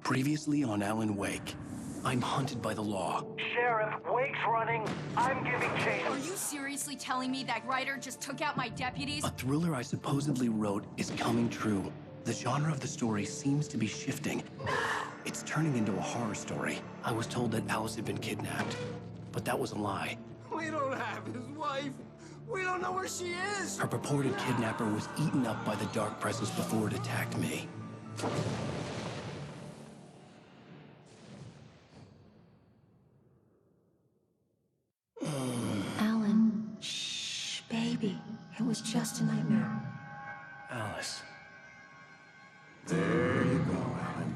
Previously on Alan Wake. I'm hunted by the law. Sheriff, Wake's running. I'm giving chase. Are you seriously telling me that writer just took out my deputies? A thriller I supposedly wrote is coming true. The genre of the story seems to be shifting. It's turning into a horror story. I was told that Alice had been kidnapped, but that was a lie. We don't have his wife. We don't know where she is. Her purported kidnapper was eaten up by the dark presence before it attacked me. Alan, shh, baby. It was just a nightmare. Alice. There you go, Alan.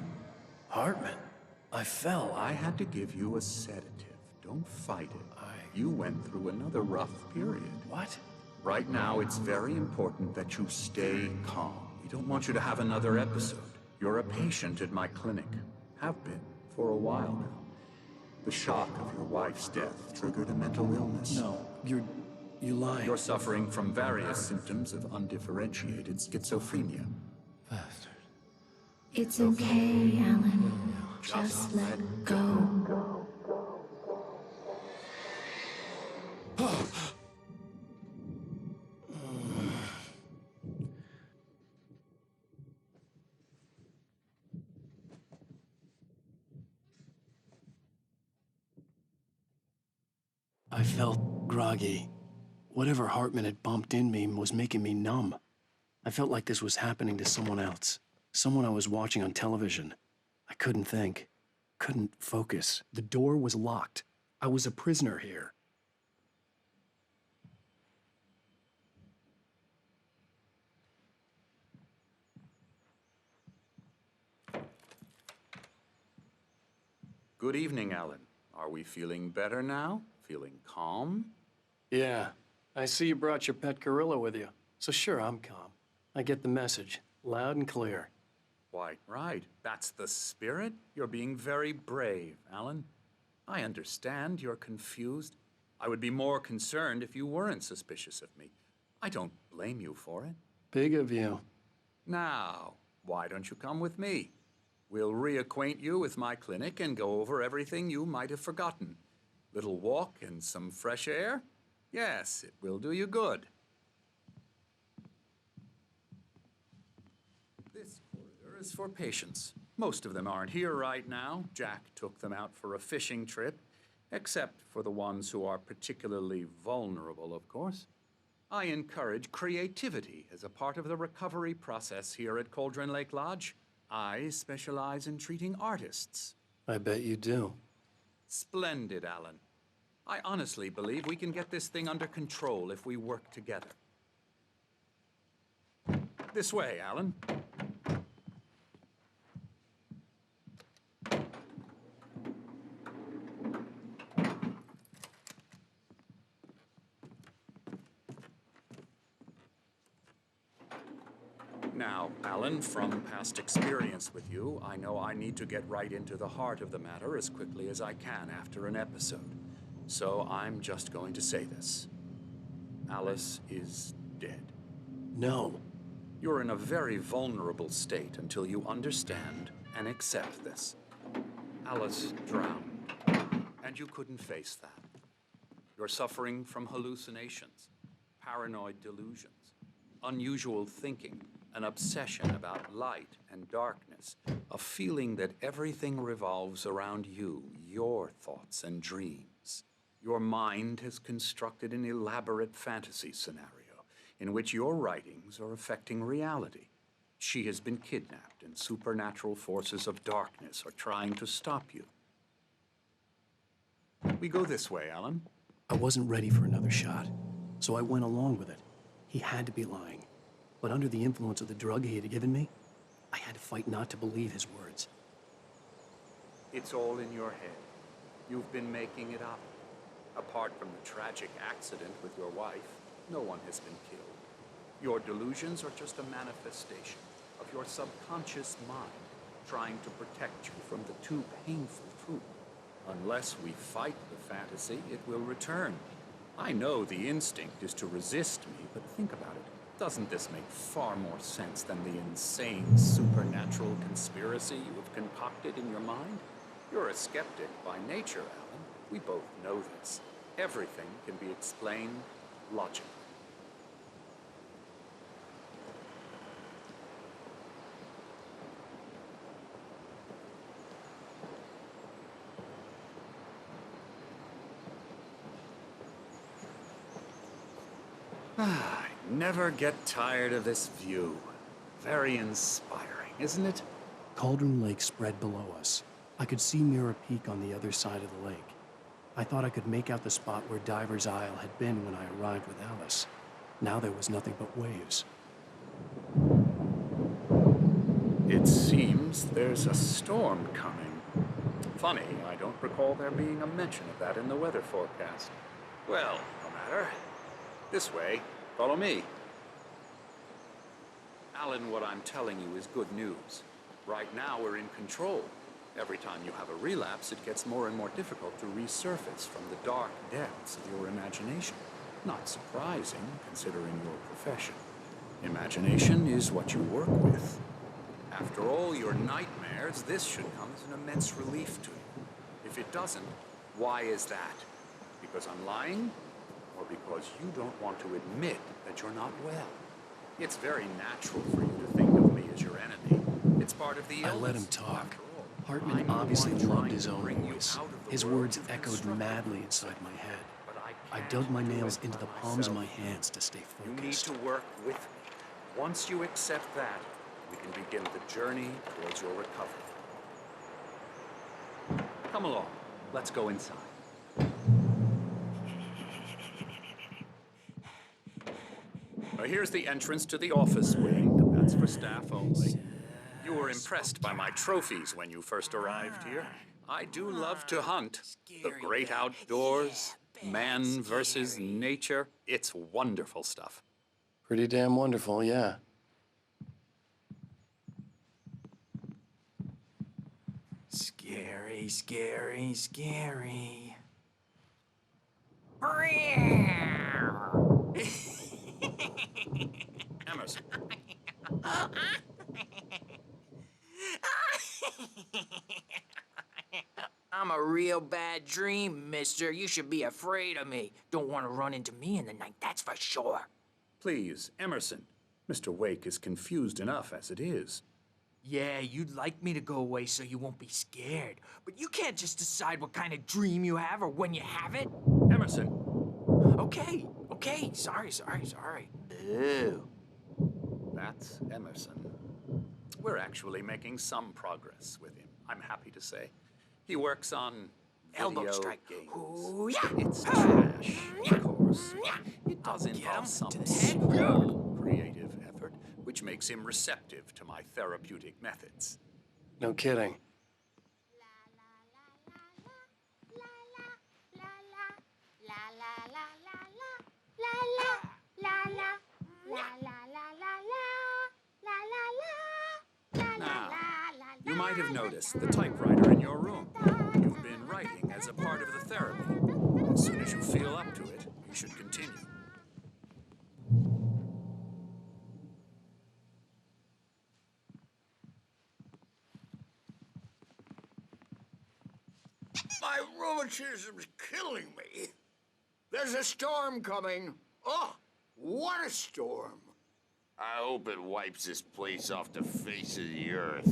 Hartman. I fell. I had to give you a sedative. Don't fight it. You went through another rough period. What? Right now, it's very important that you stay calm. We don't want you to have another episode. You're a patient at my clinic. Have been for a while now. The shock of your wife's death triggered a mental illness. No, you lied. You're suffering from various symptoms of undifferentiated schizophrenia. Bastard. It's okay, Alan. Just let go. I felt groggy. Whatever Hartman had bumped in me was making me numb. I felt like this was happening to someone else. Someone I was watching on television. I couldn't think. Couldn't focus. The door was locked. I was a prisoner here. Good evening, Alan. Are we feeling better now? Feeling calm? Yeah. I see you brought your pet gorilla with you. So sure, I'm calm. I get the message. Loud and clear. Quite right. That's the spirit. You're being very brave, Alan. I understand you're confused. I would be more concerned if you weren't suspicious of me. I don't blame you for it. Big of you. Now, why don't you come with me? We'll reacquaint you with my clinic and go over everything you might have forgotten. Little walk and some fresh air? Yes, it will do you good. This corridor is for patients. Most of them aren't here right now. Jack took them out for a fishing trip, except for the ones who are particularly vulnerable, of course. I encourage creativity as a part of the recovery process here at Cauldron Lake Lodge. I specialize in treating artists. I bet you do. Splendid, Alan. I honestly believe we can get this thing under control if we work together. This way, Alan. Now, Alan, from past experience with you, I know I need to get right into the heart of the matter as quickly as I can after an episode. So I'm just going to say this. Alice is dead. No. You're in a very vulnerable state until you understand and accept this. Alice drowned, and you couldn't face that. You're suffering from hallucinations, paranoid delusions, unusual thinking, an obsession about light and darkness, a feeling that everything revolves around you, your thoughts and dreams. Your mind has constructed an elaborate fantasy scenario in which your writings are affecting reality. She has been kidnapped, and supernatural forces of darkness are trying to stop you. We go this way, Alan. I wasn't ready for another shot, so I went along with it. He had to be lying. But under the influence of the drug he had given me, I had to fight not to believe his words. It's all in your head. You've been making it up. Apart from the tragic accident with your wife, no one has been killed. Your delusions are just a manifestation of your subconscious mind trying to protect you from the too painful truth. Unless we fight the fantasy, it will return. I know the instinct is to resist me, but think about it. Doesn't this make far more sense than the insane supernatural conspiracy you have concocted in your mind? You're a skeptic by nature, Alan. We both know this. Everything can be explained logically. I never get tired of this view. Very inspiring, isn't it? Cauldron Lake spread below us. I could see Mirror Peak on the other side of the lake. I thought I could make out the spot where Diver's Isle had been when I arrived with Alice. Now there was nothing but waves. It seems there's a storm coming. Funny, I don't recall there being a mention of that in the weather forecast. Well, no matter. This way. Follow me. Alan, what I'm telling you is good news. Right now, we're in control. Every time you have a relapse, it gets more and more difficult to resurface from the dark depths of your imagination. Not surprising, considering your profession. Imagination is what you work with. After all your nightmares, this should come as an immense relief to you. If it doesn't, why is that? Because I'm lying? Or because you don't want to admit that you're not well? It's very natural for you to think of me as your enemy. It's part of the illness. I let him talk. After all, Hartman I'm the obviously one loved trying his to own bring you voice. out of the His world words you've echoed constructed. madly inside my head. But I can't dug my do nails it into the by palms of my myself. hands to stay You need focused. to work with me. Once you accept that, we can begin the journey towards your recovery. Come along. Let's go inside. Here's the entrance to the office wing. That's for staff only. You were impressed by my trophies when you first arrived here. I do love to hunt. The great outdoors, man versus nature. It's wonderful stuff. Pretty damn wonderful, yeah. Scary, scary, scary. Emerson. I'm a real bad dream, mister. You should be afraid of me. Don't want to run into me in the night, that's for sure. Please, Emerson. Mr. Wake is confused enough as it is. Yeah, you'd like me to go away so you won't be scared. But you can't just decide what kind of dream you have or when you have it. Emerson. Okay. Sorry. Boo. That's Emerson. We're actually making some progress with him, I'm happy to say. He works on Elbow video strike. games. Ooh, yeah. It's trash, of course. It does I'll get involve him some to the head. small creative effort, which makes him receptive to my therapeutic methods. No kidding. Now, you might have noticed the typewriter in your room. You've been writing as a part of the therapy. As soon as you feel up to it, you should continue. My rheumatism's killing me. There's a storm coming. Oh, what a storm. I hope it wipes this place off the face of the earth.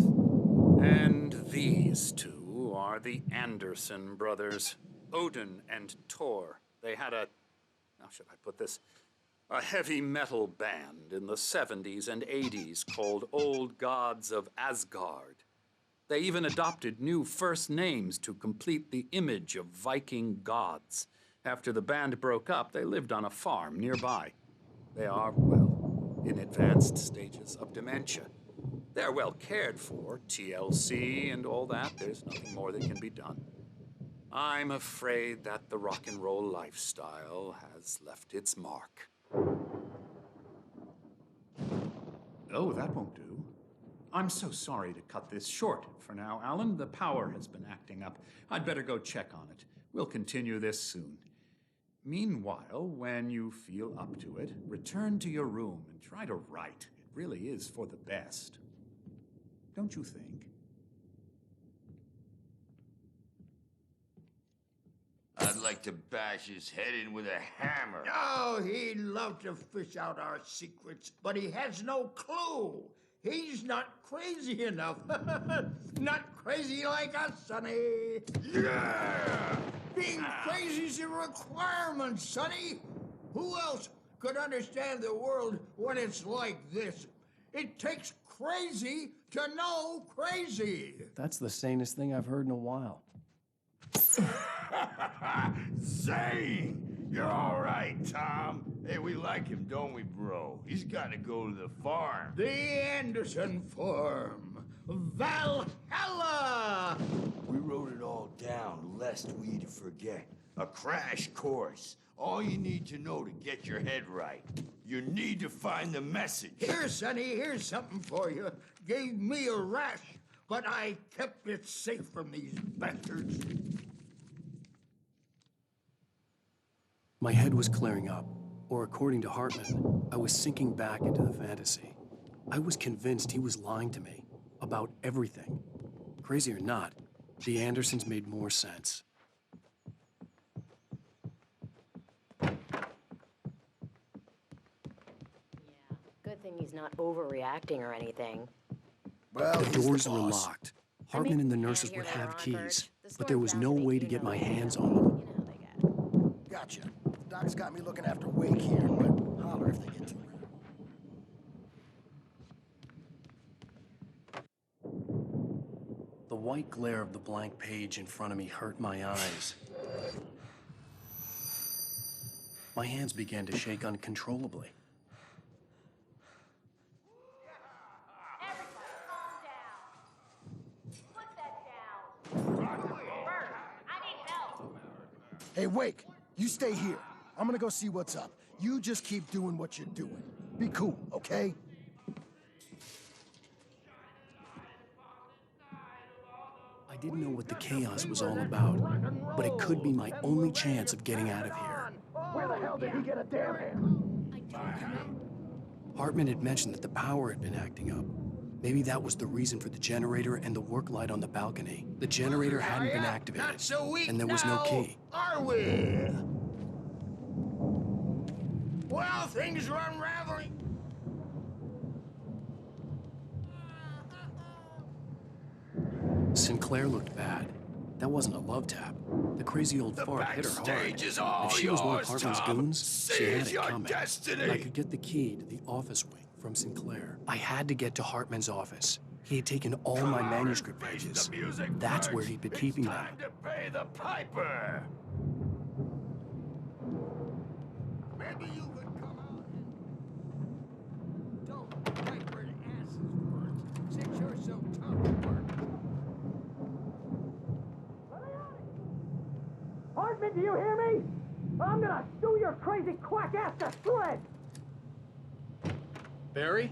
And these two are the Anderson brothers, Odin and Thor. They had how should I put this? A heavy metal band in the 70s and 80s called Old Gods of Asgard. They even adopted new first names to complete the image of Viking gods. After the band broke up, they lived on a farm nearby. They are, well, in advanced stages of dementia. They're well cared for, TLC and all that. There's nothing more that can be done. I'm afraid that the rock and roll lifestyle has left its mark. Oh, that won't do. I'm so sorry to cut this short for now, Alan. The power has been acting up. I'd better go check on it. We'll continue this soon. Meanwhile, when you feel up to it, return to your room and try to write. It really is for the best. Don't you think? I'd like to bash his head in with a hammer. Oh, he'd love to fish out our secrets, but he has no clue. He's not crazy enough. Not crazy like us, Sonny. Yeah! Being crazy's a requirement, Sonny. Who else could understand the world when it's like this? It takes crazy to know crazy. That's the sanest thing I've heard in a while. Zane! You're all right, Tom. Hey, we like him, don't we, bro? He's got to go to the farm. The Anderson Farm. Valhalla! We wrote it all down, lest we forget. A crash course. All you need to know to get your head right. You need to find the message. Here, Sonny, here's something for you. Gave me a rash, but I kept it safe from these bastards. My head was clearing up, or according to Hartman, I was sinking back into the fantasy. I was convinced he was lying to me about everything. Crazy or not, the Andersons made more sense. Good thing he's not overreacting or anything. Well, The doors were locked. Hartman and the nurses would have keys, but there was no way to get my hands on them. You know how they get. Gotcha. Doc's got me looking after Wake here, but holler if they get to me. The white glare of the blank page in front of me hurt my eyes. My hands began to shake uncontrollably. Everybody, calm down. Put that down. Bert, I need help. Hey, Wake, you stay here. I'm gonna go see what's up. You just keep doing what you're doing. Be cool, okay? I didn't know what the chaos was all about, but it could be my only chance of getting out of here. Where the hell did he get a damn hand? I don't know. Hartman had mentioned that the power had been acting up. Maybe that was the reason for the generator and the work light on the balcony. The generator hadn't been activated, Not so weak and there was no now, key. Are we? Well, things are unraveling. Sinclair looked bad. That wasn't a love tap. The crazy old fart hit her hard. backstage is all If she was one of yours, Hartman's Tom. goons, she had Seize it your coming. destiny. And I could get the key to the office wing from Sinclair. I had to get to Hartman's office. He had taken all my manuscript Face pages. the music, That's Bert. where he'd been It's keeping them. time to pay the piper. Maybe you could come out and don't wipe your asses first, since you're so tough, Bert. Hartman, do you hear me? I'm gonna sew your crazy quack ass to shreds! Barry?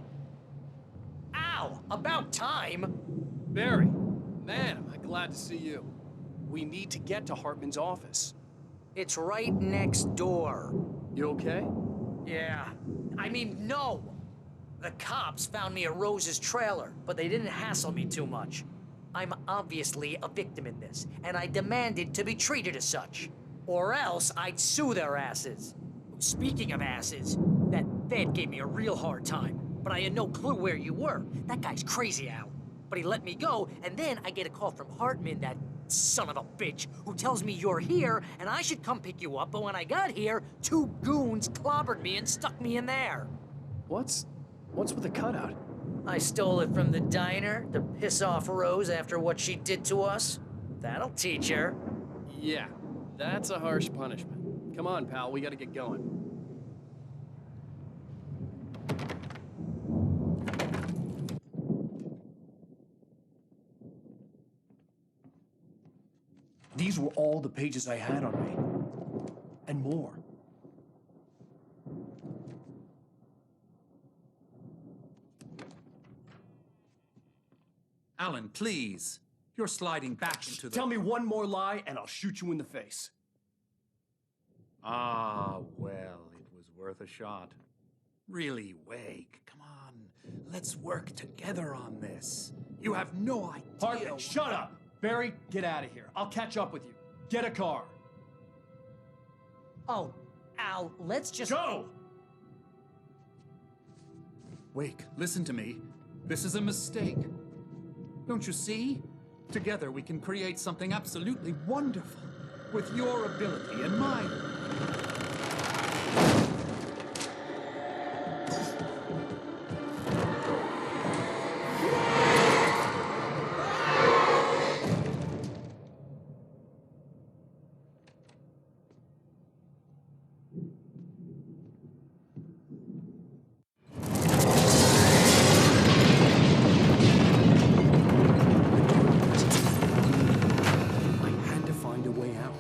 Ow! About time! Barry, man, am I glad to see you. We need to get to Hartman's office. It's right next door. You okay? Yeah. I mean, no! The cops found me at Rose's trailer, but they didn't hassle me too much. I'm obviously a victim in this, and I demanded to be treated as such. Or else I'd sue their asses. Speaking of asses, that Fed gave me a real hard time, but I had no clue where you were. That guy's crazy, Al. But he let me go, and then I get a call from Hartman, that son of a bitch, who tells me you're here, and I should come pick you up, but when I got here, 2 goons clobbered me and stuck me in there. What's with the cutout? I stole it from the diner to piss off Rose after what she did to us. That'll teach her. Yeah, that's a harsh punishment. Come on, pal, we gotta get going. These were all the pages I had on me. And more. Alan, please. You're sliding back into the... Tell me one more lie and I'll shoot you in the face. Ah, well, it was worth a shot. Really, Wake, come on. Let's work together on this. You have no idea. Hartman, shut up! Barry, get out of here. I'll catch up with you. Get a car. Oh, Al, let's just... Go! Wake, listen to me. This is a mistake. Don't you see? Together we can create something absolutely wonderful. With your ability and mine. I had to find a way out.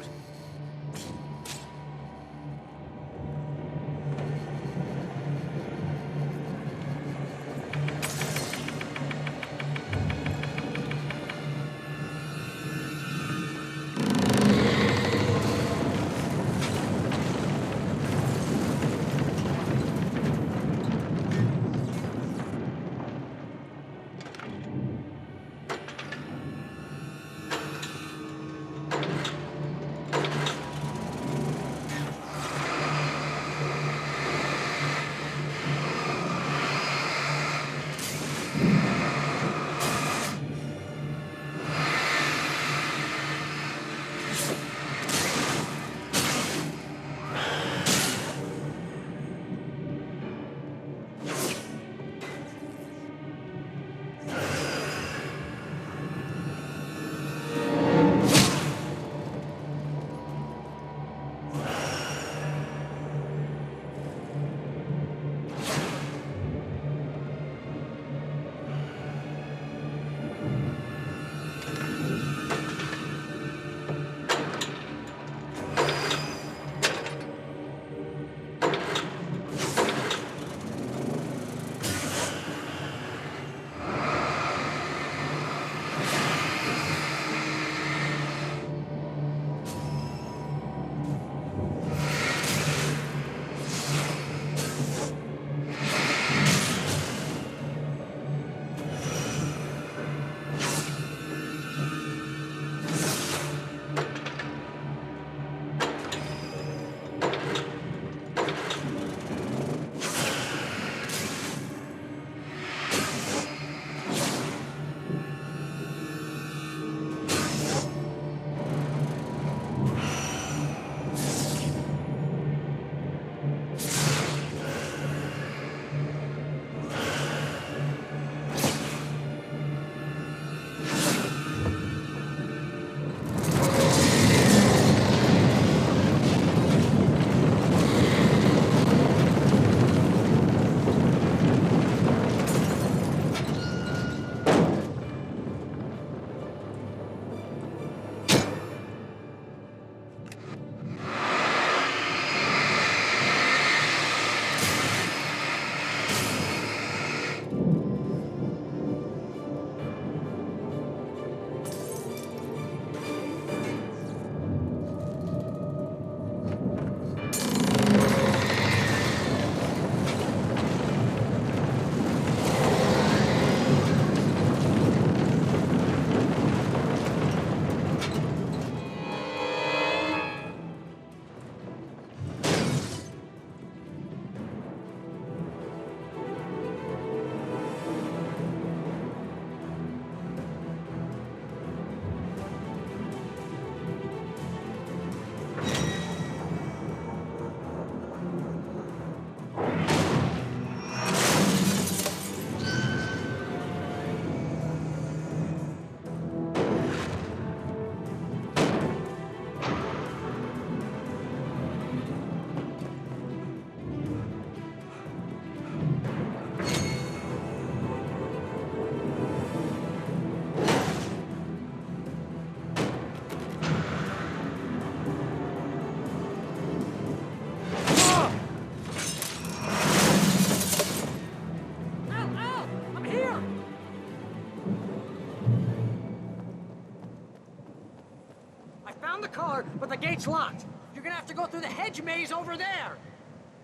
But the gate's locked. You're gonna have to go through the hedge maze over there.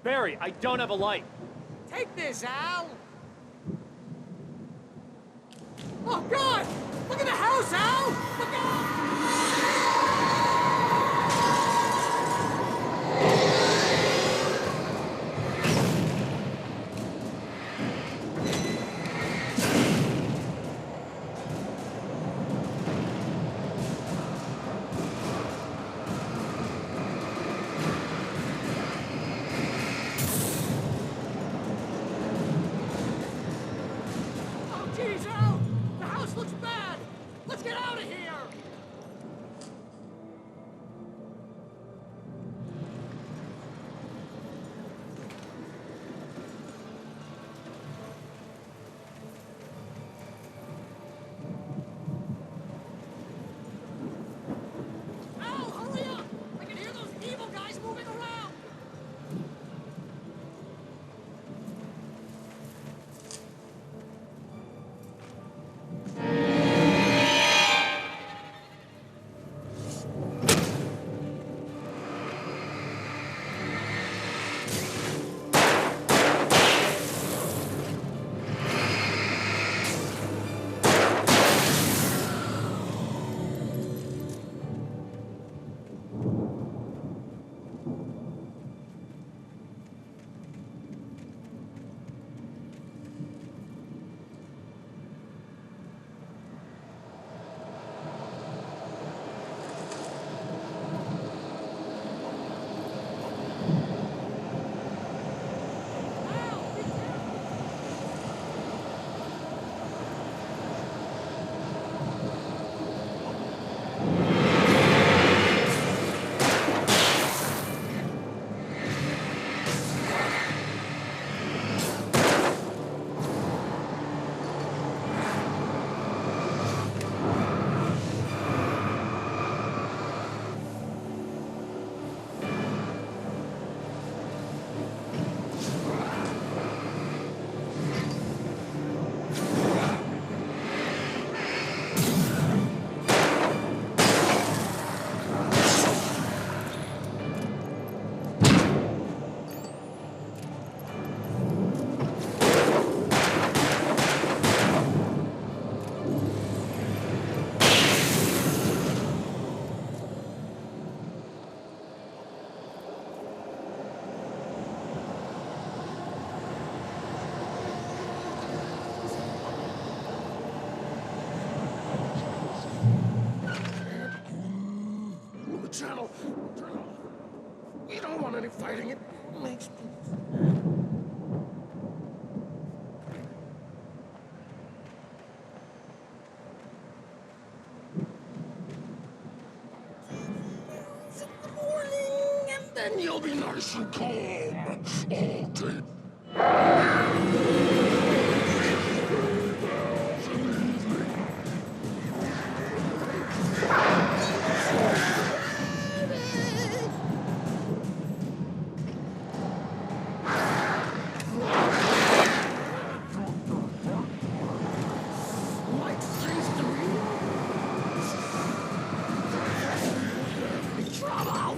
Barry, I don't have a light. Take this, Al. Oh, God! Look at the house, Al! Look out! Oh, geez, Al! The house looks bad! Let's get out of here! Al, hurry up! I can hear those evil guys moving around! Channel. We don't want any fighting. It makes me... in the morning, and then you'll be nice and calm all day. Like things to me. Trouble!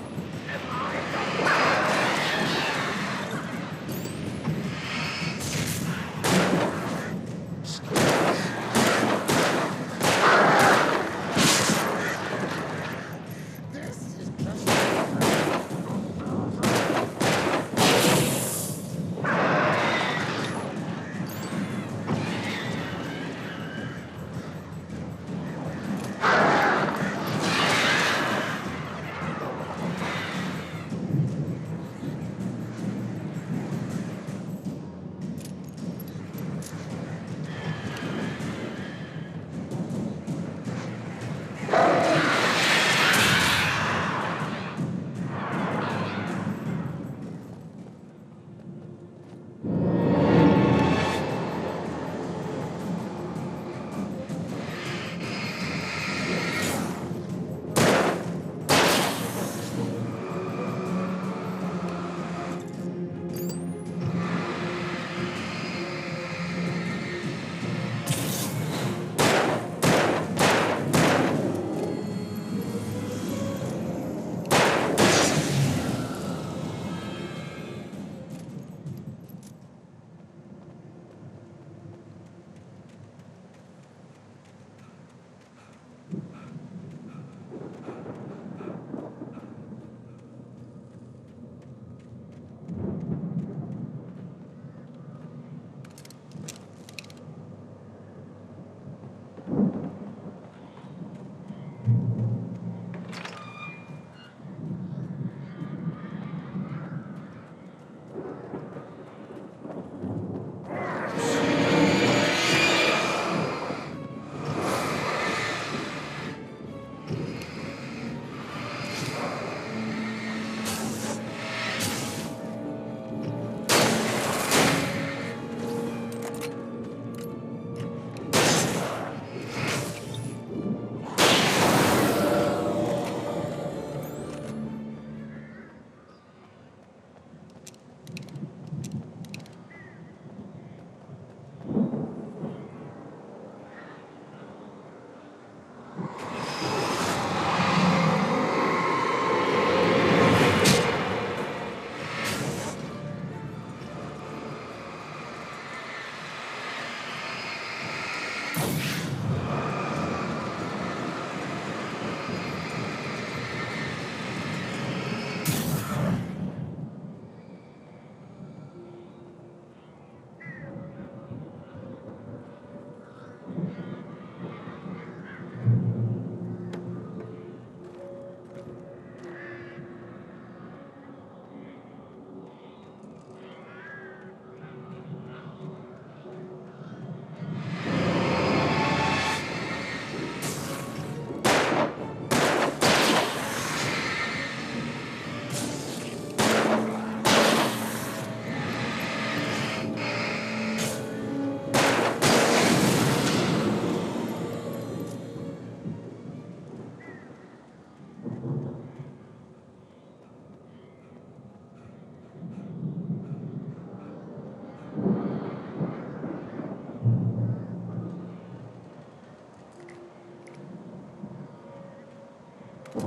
Al!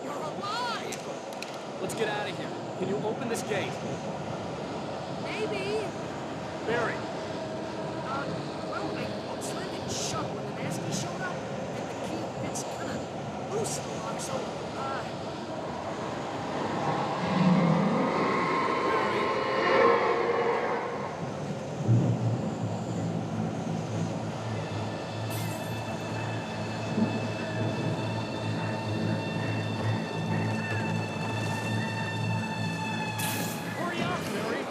You're alive! Let's get out of here. Can you open this gate? Maybe. Barry! Well, I slammed it shut when the nasty showed up, and the key fits kind of loose in the lock, so, Hurry up, Barry!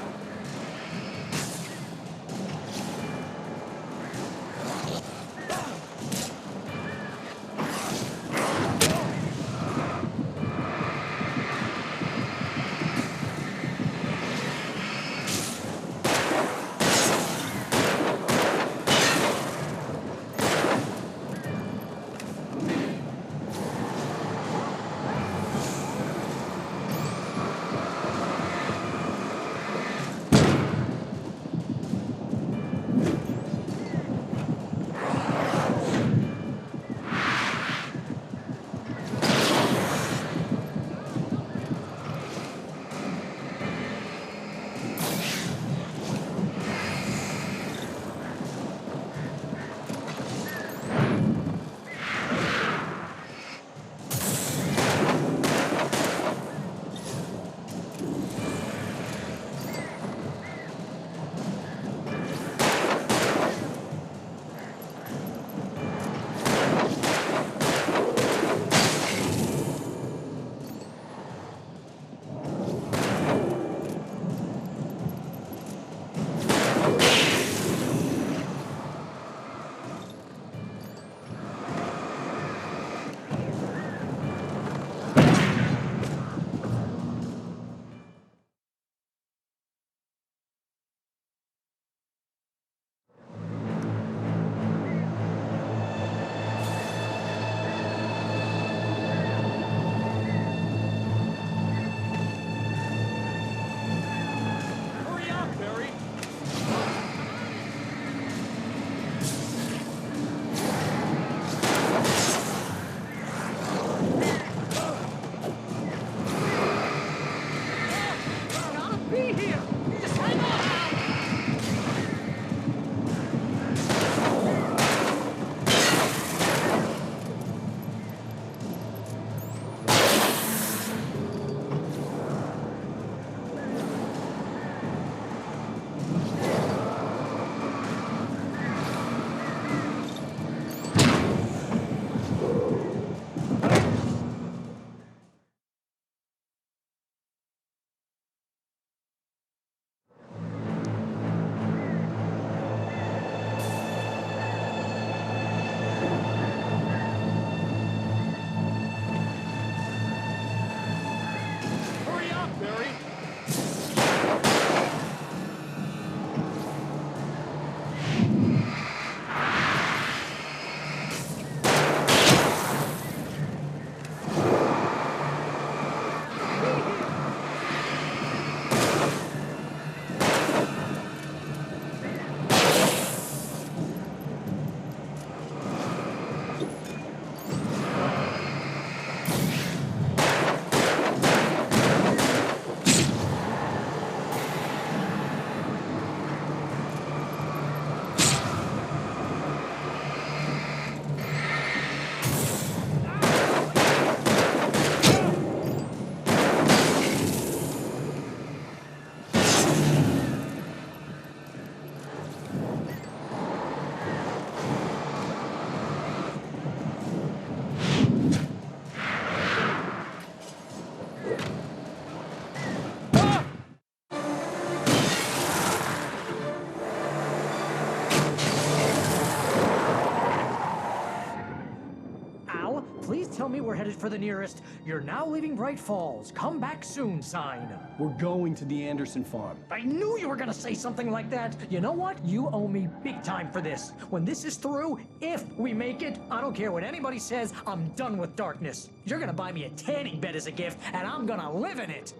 we're headed for the nearest "You're now leaving Bright Falls. Come back soon" sign. We're going to the Anderson farm. I knew you were gonna say something like that. You know what? You owe me big time for this. When this is through, if we make it, I don't care what anybody says, I'm done with darkness. You're gonna buy me a tanning bed as a gift, and I'm gonna live in it.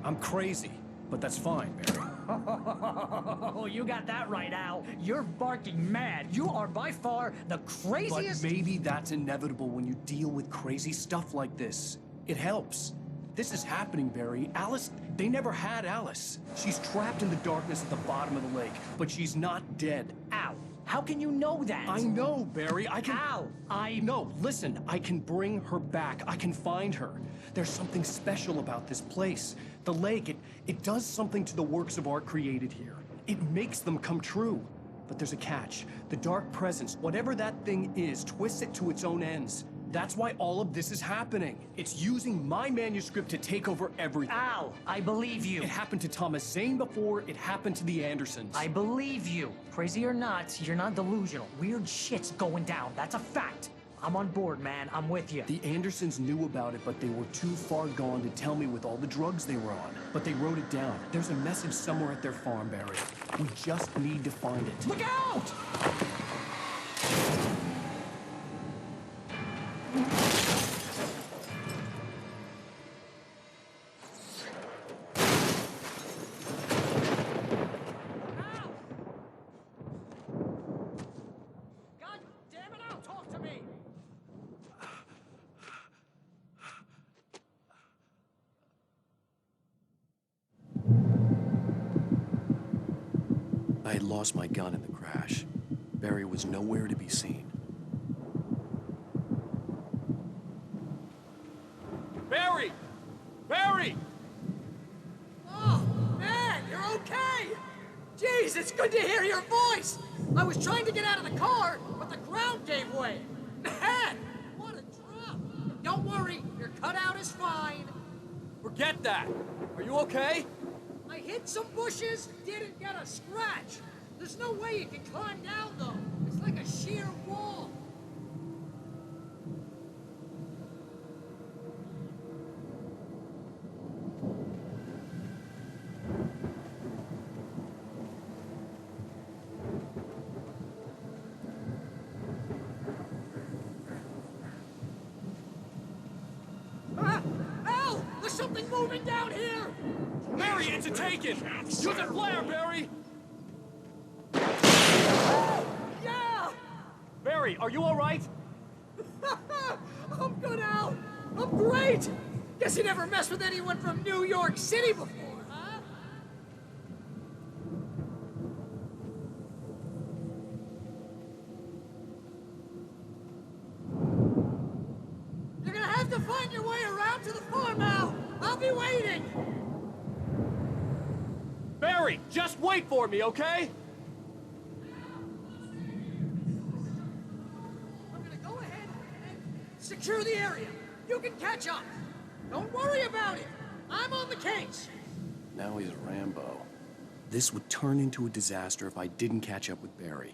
I'm crazy, but that's fine, Barry. Oh, you got that right, Al. You're barking mad. You are by far the craziest. But maybe that's inevitable when you deal with crazy stuff like this. It helps. This is happening, Barry. Alice, they never had Alice. She's trapped in the darkness at the bottom of the lake, but she's not dead. Al, how can you know that? I know, Barry. I can... Al, No, listen. I can bring her back. I can find her. There's something special about this place. The lake, it does something to the works of art created here. It makes them come true. But there's a catch. The dark presence, whatever that thing is, twists it to its own ends. That's why all of this is happening. It's using my manuscript to take over everything. Al, I believe you. It happened to Thomas Zane before, it happened to the Andersons. I believe you. Crazy or not, you're not delusional. Weird shit's going down. That's a fact. I'm on board, man. I'm with you. The Andersons knew about it, but they were too far gone to tell me with all the drugs they were on. But they wrote it down. There's a message somewhere at their farm, Barry. We just need to find it. Look out! God damn it, Al, talk to me! I had lost my gun in the crash. Barry was nowhere to be seen. Barry! Barry! Oh, man, you're okay! Jeez, it's good to hear your voice! I was trying to get out of the car, but the ground gave way. Man, what a drop! Don't worry, your cutout is fine. Forget that! Are you okay? I hit some bushes, didn't get a scratch. There's no way you can climb down, though. It's like a sheer wall. Ah! Al! There's something moving down here! Barry, it's a taken! Use a flare, Barry! Yeah! Barry, are you all right? I'm good, Al. I'm great. Guess you never messed with anyone from New York City before, huh? You're gonna have to find your way around to the farm, Al. I'll be waiting. Barry, just wait for me, okay? I'm gonna go ahead and secure the area. You can catch up. Don't worry about it. I'm on the case. Now he's Rambo. This would turn into a disaster if I didn't catch up with Barry.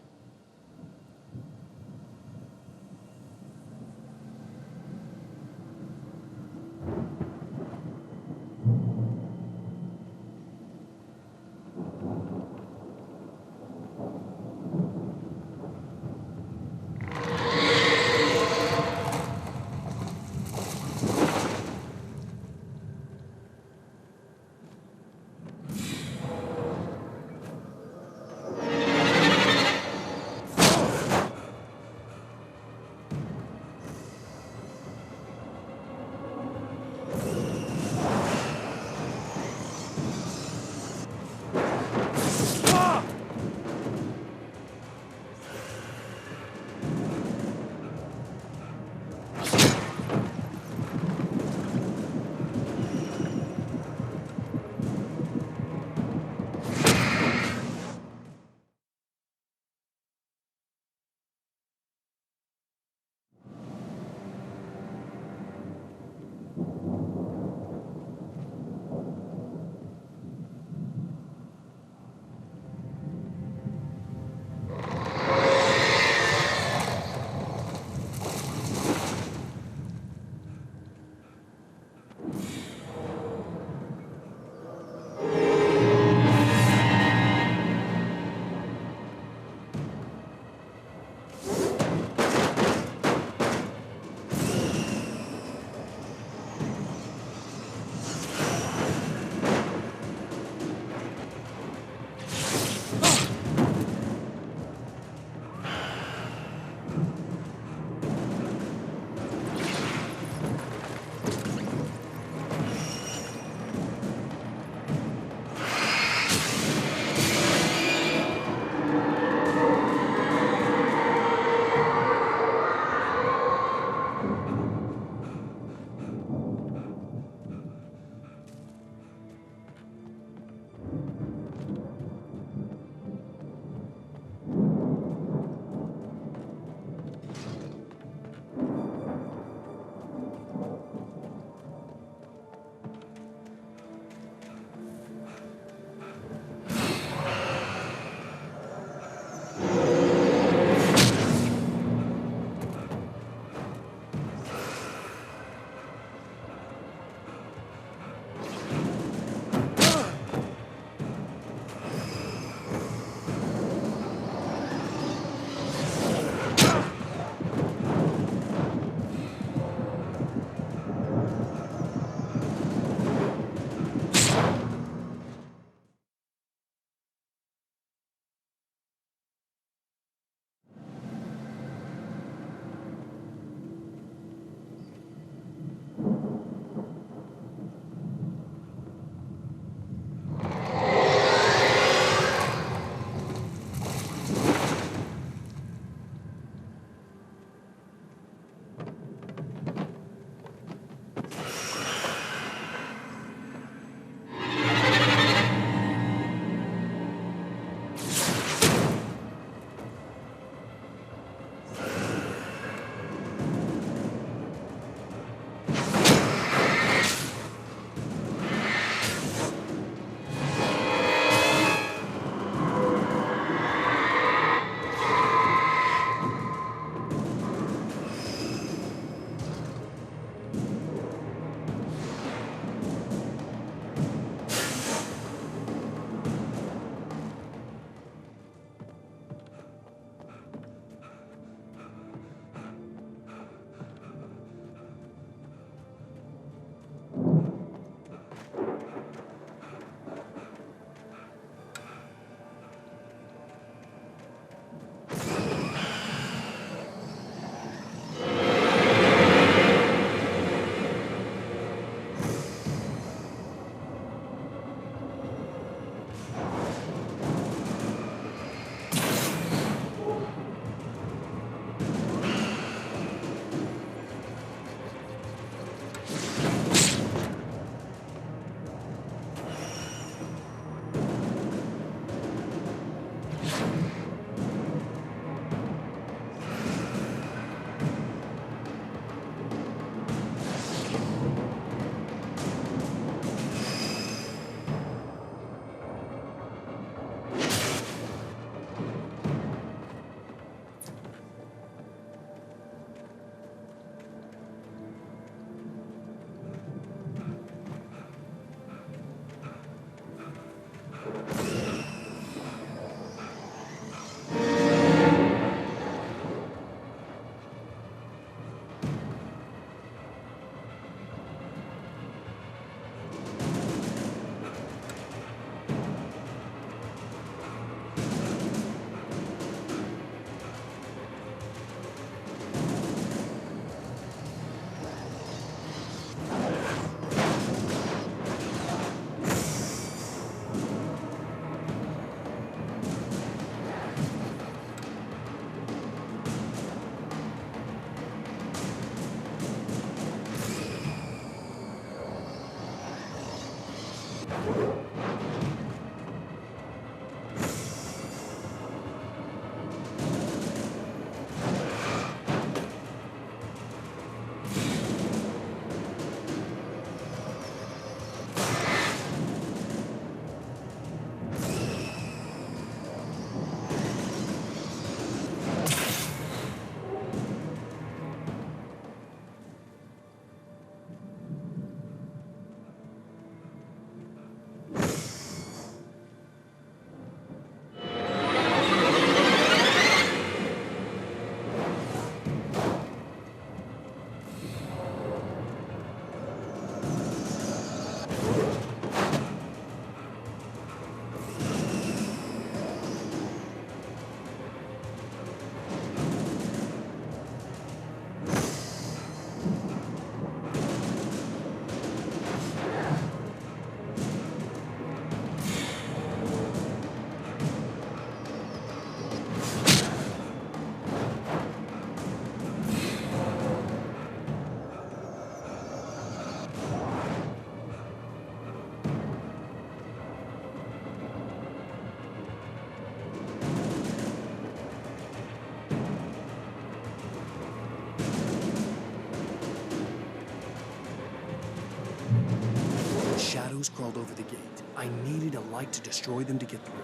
shadows crawled over the gate. I needed a light to destroy them to get through.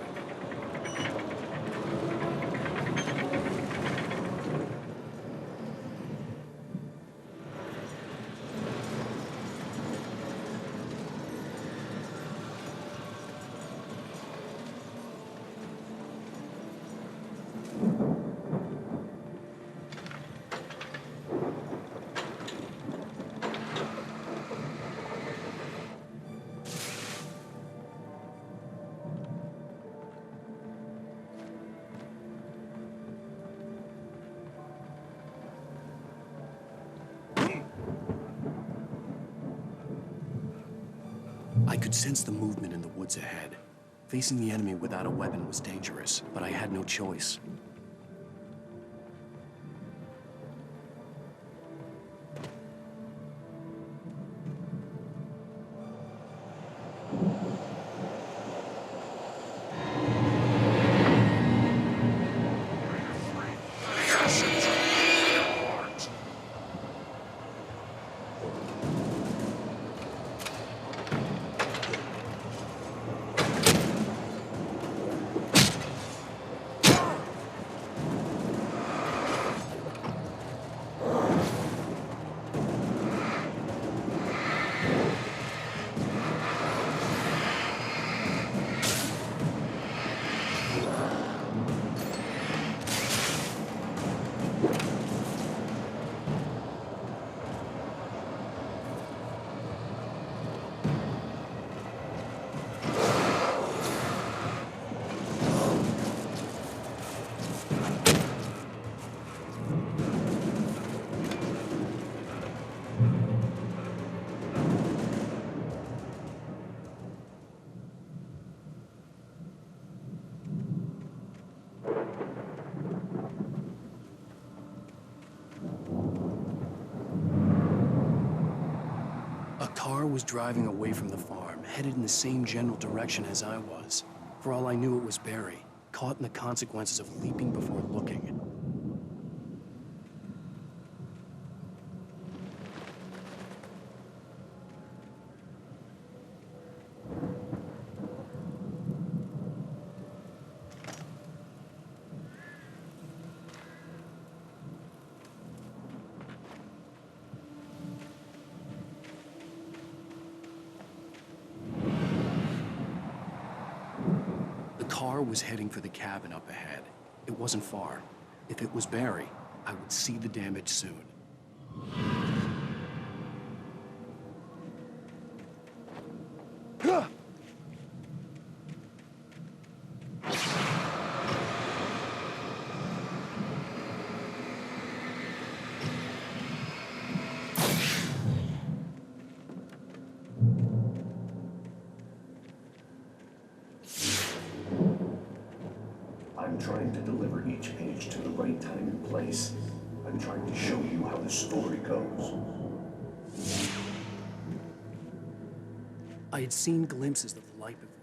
I could sense the movement in the woods ahead. Facing the enemy without a weapon was dangerous, but I had no choice. A car was driving away from the farm, headed in the same general direction as I was. For all I knew, it was Barry, caught in the consequences of leaping before looking. The car was heading for the cabin up ahead. It wasn't far. If it was Barry, I would see the damage soon. I'm trying to deliver each page to the right time and place. I'm trying to show you how the story goes. I had seen glimpses of the light before.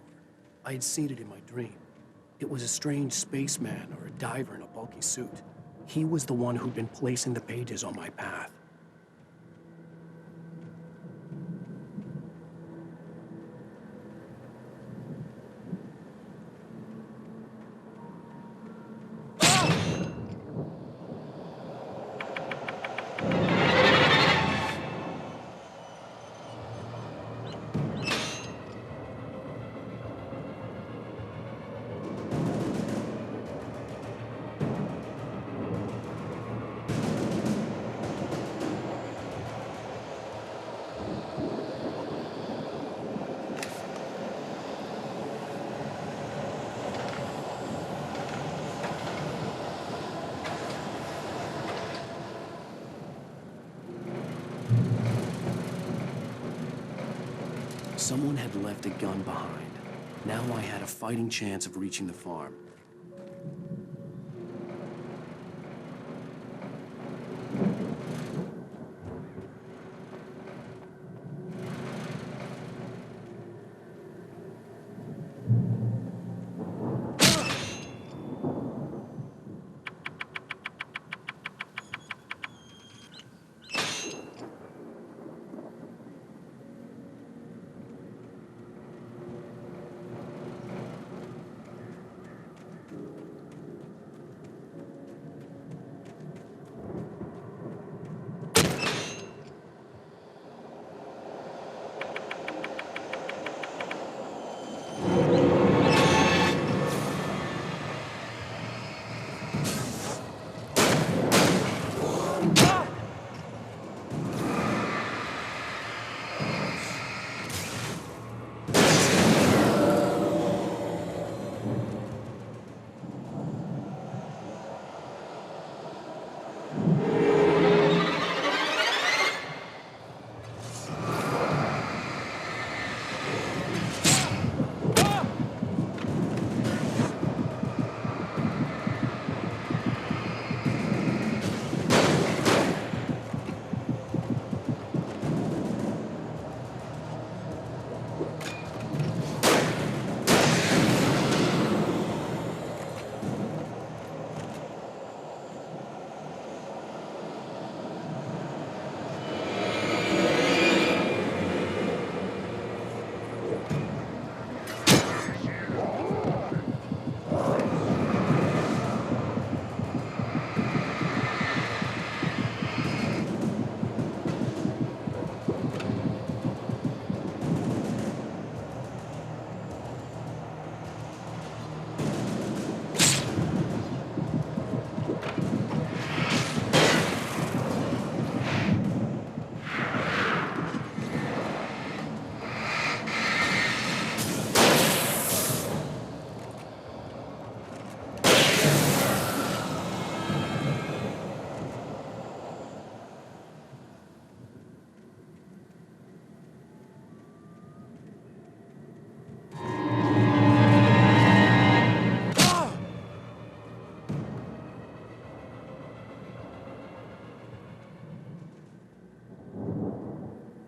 I had seen it in my dream. It was a strange spaceman or a diver in a bulky suit. He was the one who'd been placing the pages on my path. Someone had left a gun behind. Now I had a fighting chance of reaching the farm.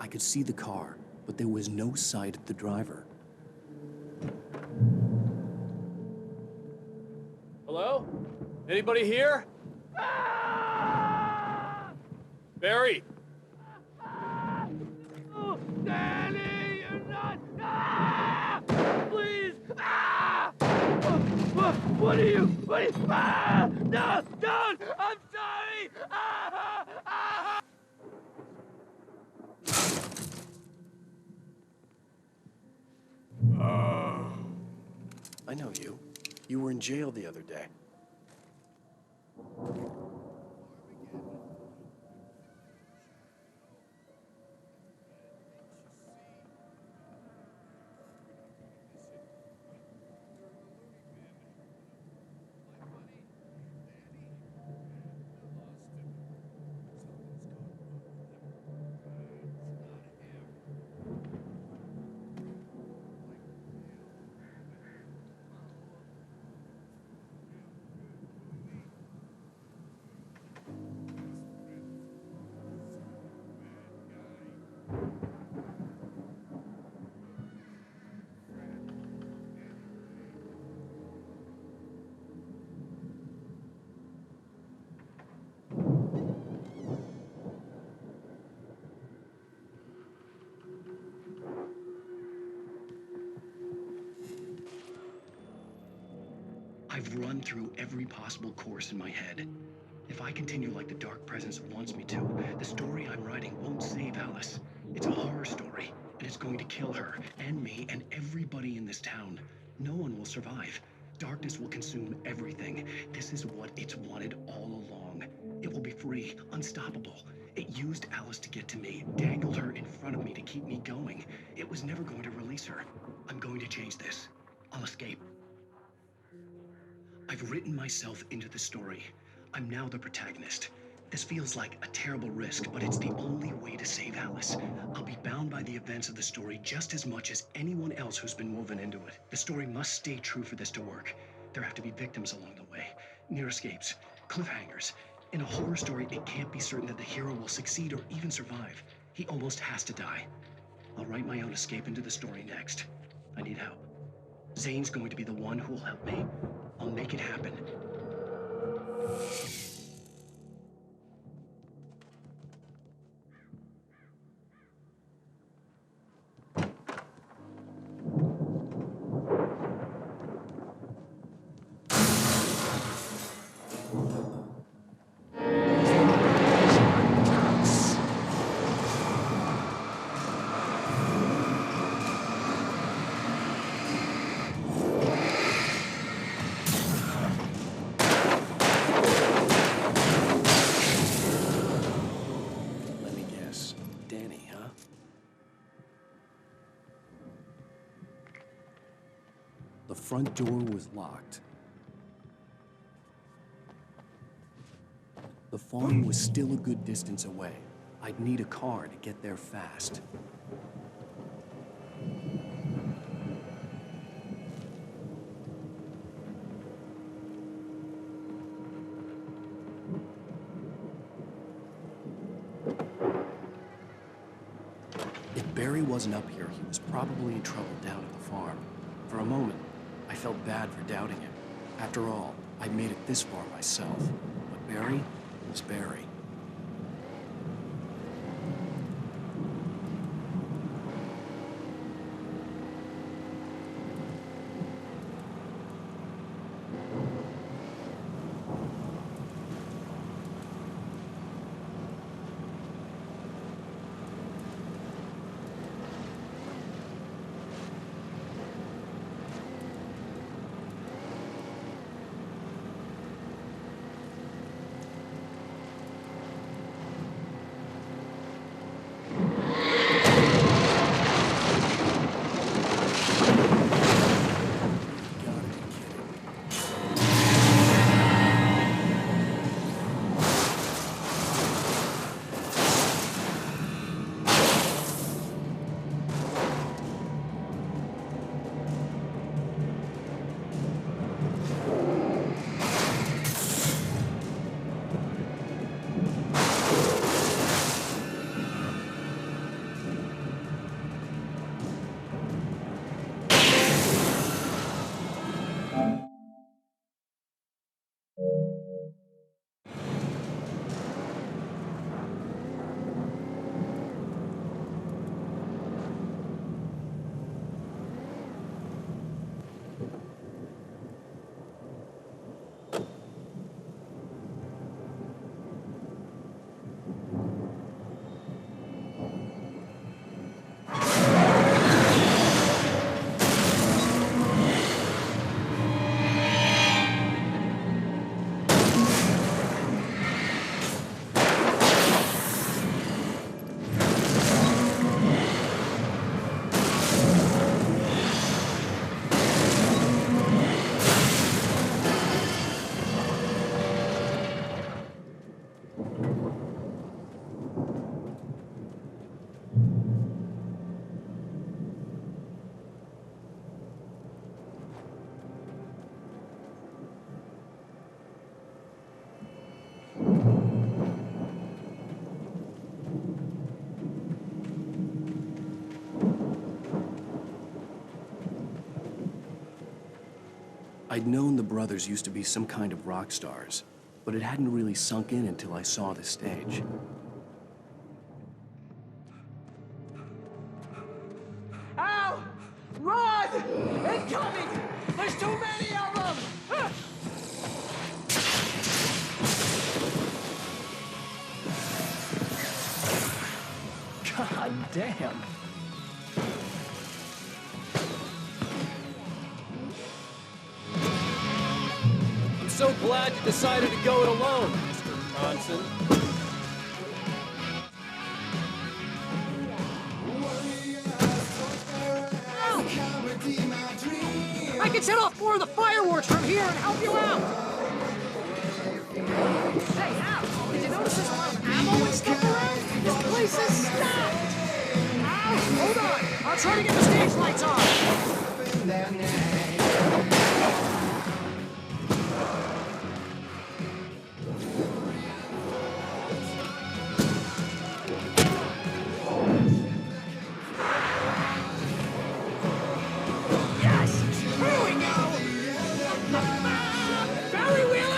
could see the car, but there was no sight of the driver. Hello? Anybody here? Barry! Oh, Danny, you're not. Please. What are you? No, don't. I'm sorry. I know you. You were in jail the other day. I've run through every possible course in my head. If I continue like the Dark Presence wants me to, the story I'm writing won't save Alice. It's a horror story, and it's going to kill her, and me, and everybody in this town. No one will survive. Darkness will consume everything. This is what it's wanted all along. It will be free, unstoppable. It used Alice to get to me, dangled her in front of me to keep me going. It was never going to release her. I'm going to change this. I'll escape. I've written myself into the story. I'm now the protagonist. This feels like a terrible risk, but it's the only way to save Alice. I'll be bound by the events of the story just as much as anyone else who's been woven into it. The story must stay true for this to work. There have to be victims along the way, near escapes, cliffhangers. In a horror story, it can't be certain that the hero will succeed or even survive. He almost has to die. I'll write my own escape into the story next. I need help. Zane's going to be the one who will help me. I'll make it happen. The front door was locked. The farm was still a good distance away. I'd need a car to get there fast. If Barry wasn't up here, he was probably in trouble down at the farm. For a moment, I felt bad for doubting him. After all, I'd made it this far myself. But Barry was Barry. I'd known the brothers used to be some kind of rock stars, but it hadn't really sunk in until I saw the stage. Al! Run! Incoming! There's too many of them! God damn. I'm so glad you decided to go it alone, Mr. Bronson. I can set off more of the fireworks from here and help you out! Hey, Al! Did you notice there's a lot of ammo and stuff around? This place is stacked! Al, hold on! I'll try to get the stage lights on!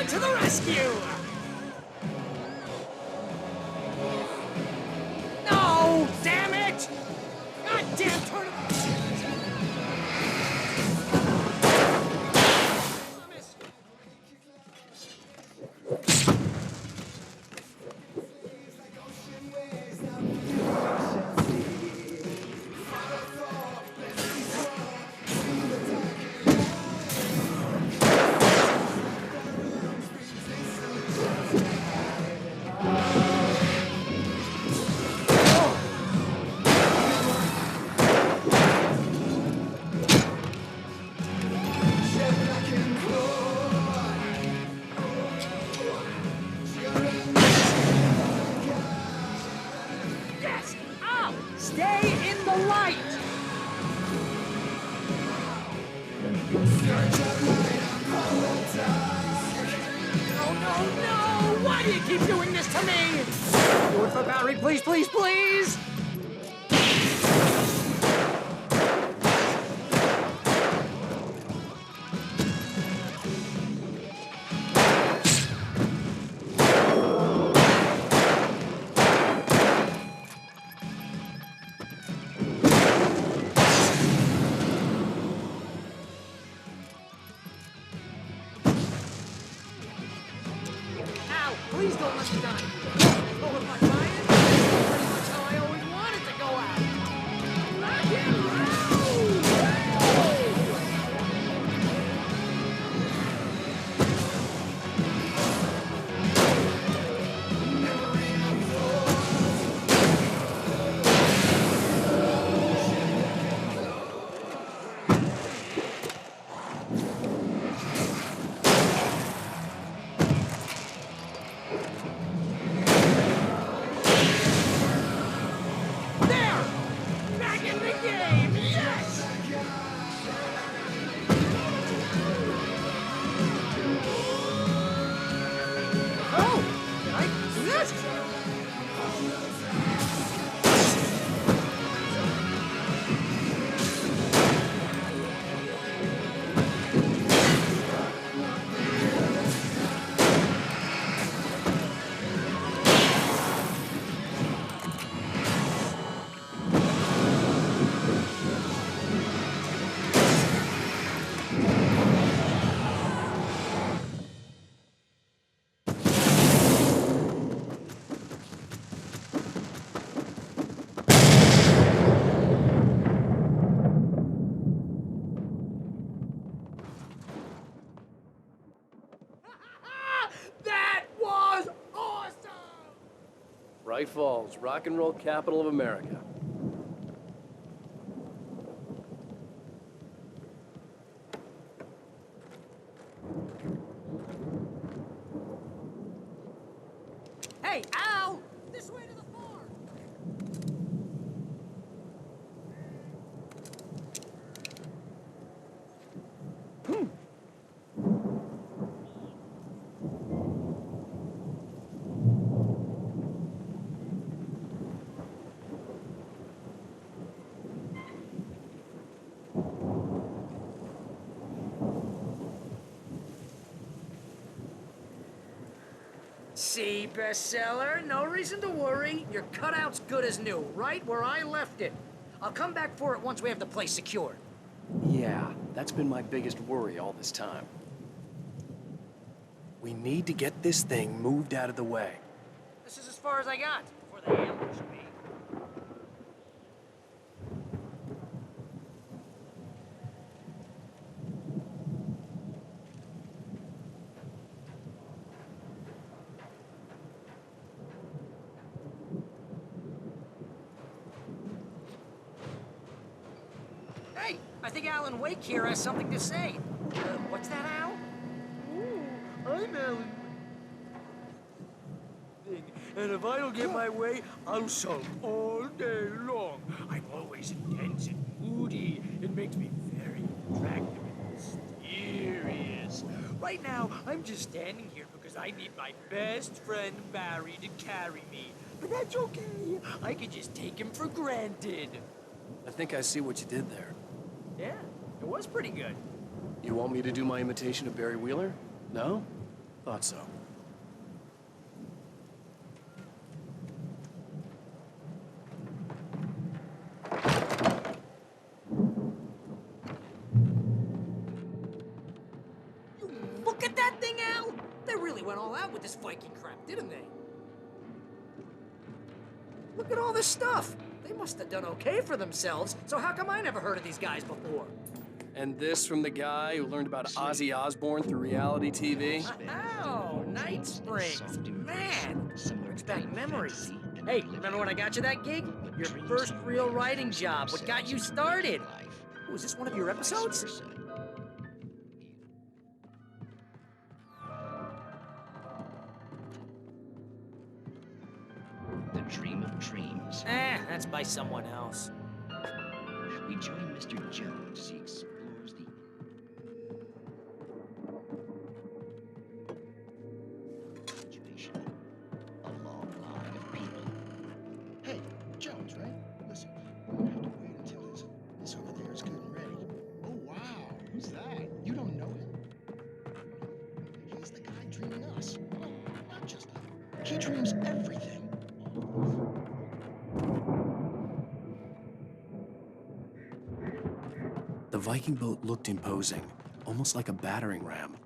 To the rescue! No! Damn it! God damn, turn it! Why do you keep doing this to me? Do it for Barry, please, please, please! Please don't let me die. Oh, if I try it, that's pretty much how I always wanted to go out. Rock and roll! That was awesome! Bright Falls, rock and roll capital of America. Hey, Al! This way to the farm! see, bestseller. No reason to worry. Your cutout's good as new, right where I left it. I'll come back for it once we have the place secured. Yeah, that's been my biggest worry all this time. We need to get this thing moved out of the way. This is as far as I got before they ambushed me. Hey, I think Alan Wake here has something to say. What's that, Al? I'm Alan. And if I don't get my way, I'll sulk all day long. I'm always intense and moody. It makes me very attractive and mysterious. Right now, I'm just standing here because I need my best friend Barry to carry me. But that's okay. I can just take him for granted. I think I see what you did there. Yeah, it was pretty good. You want me to do my imitation of Barry Wheeler? No? Thought so. Look at that thing, Al! They really went all out with this Viking crap, didn't they? Look at all this stuff. They must have done okay for themselves, so how come I never heard of these guys before? And this from the guy who learned about Ozzy Osbourne through reality TV? Oh, Night Springs. Man, brings back memories. Hey, remember when I got you that gig? Your first real writing job, what got you started? Oh, is this one of your episodes? The Dream of Dreams. That's by someone else. We join Mr. Jones as he explores the situation. A long line of people. Hey, Jones, right? Listen, we're gonna have to wait until this over there is good and ready. Oh, wow. Who's that? You don't know him? He's the guy dreaming us. Well, not just him. He dreams everything. The Viking boat looked imposing, almost like a battering ram.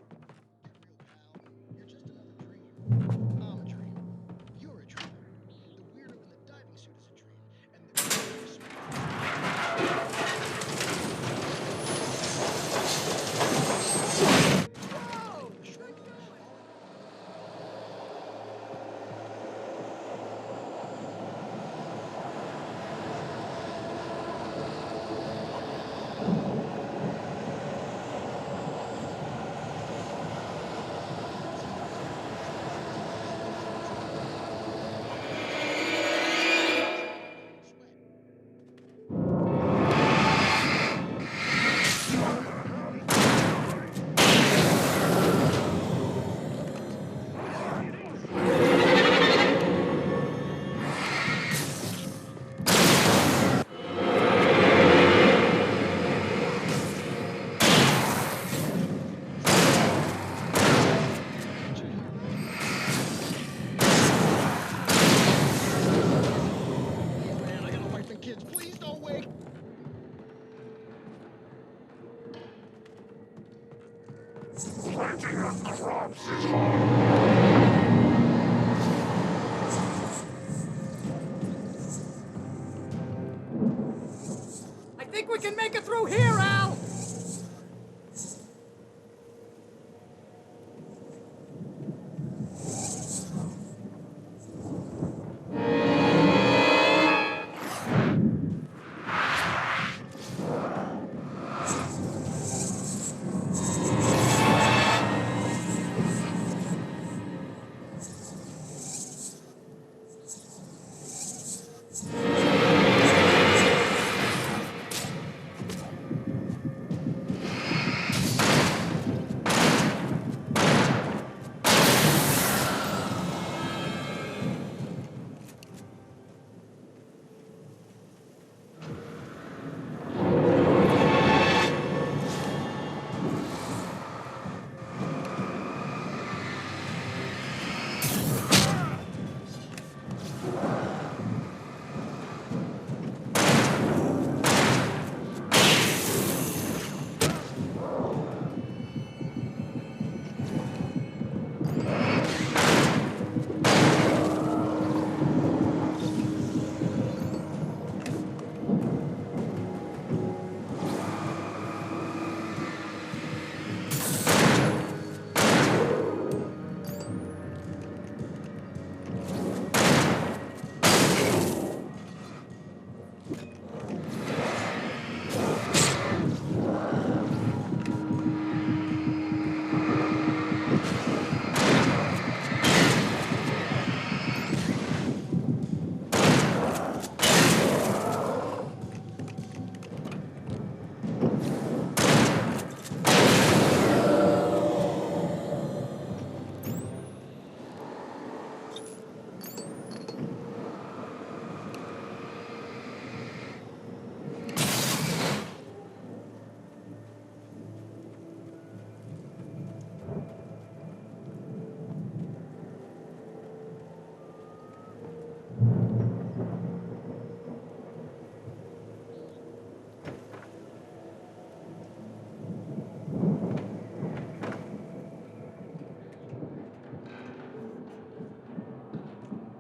I think we can make it through here, Al!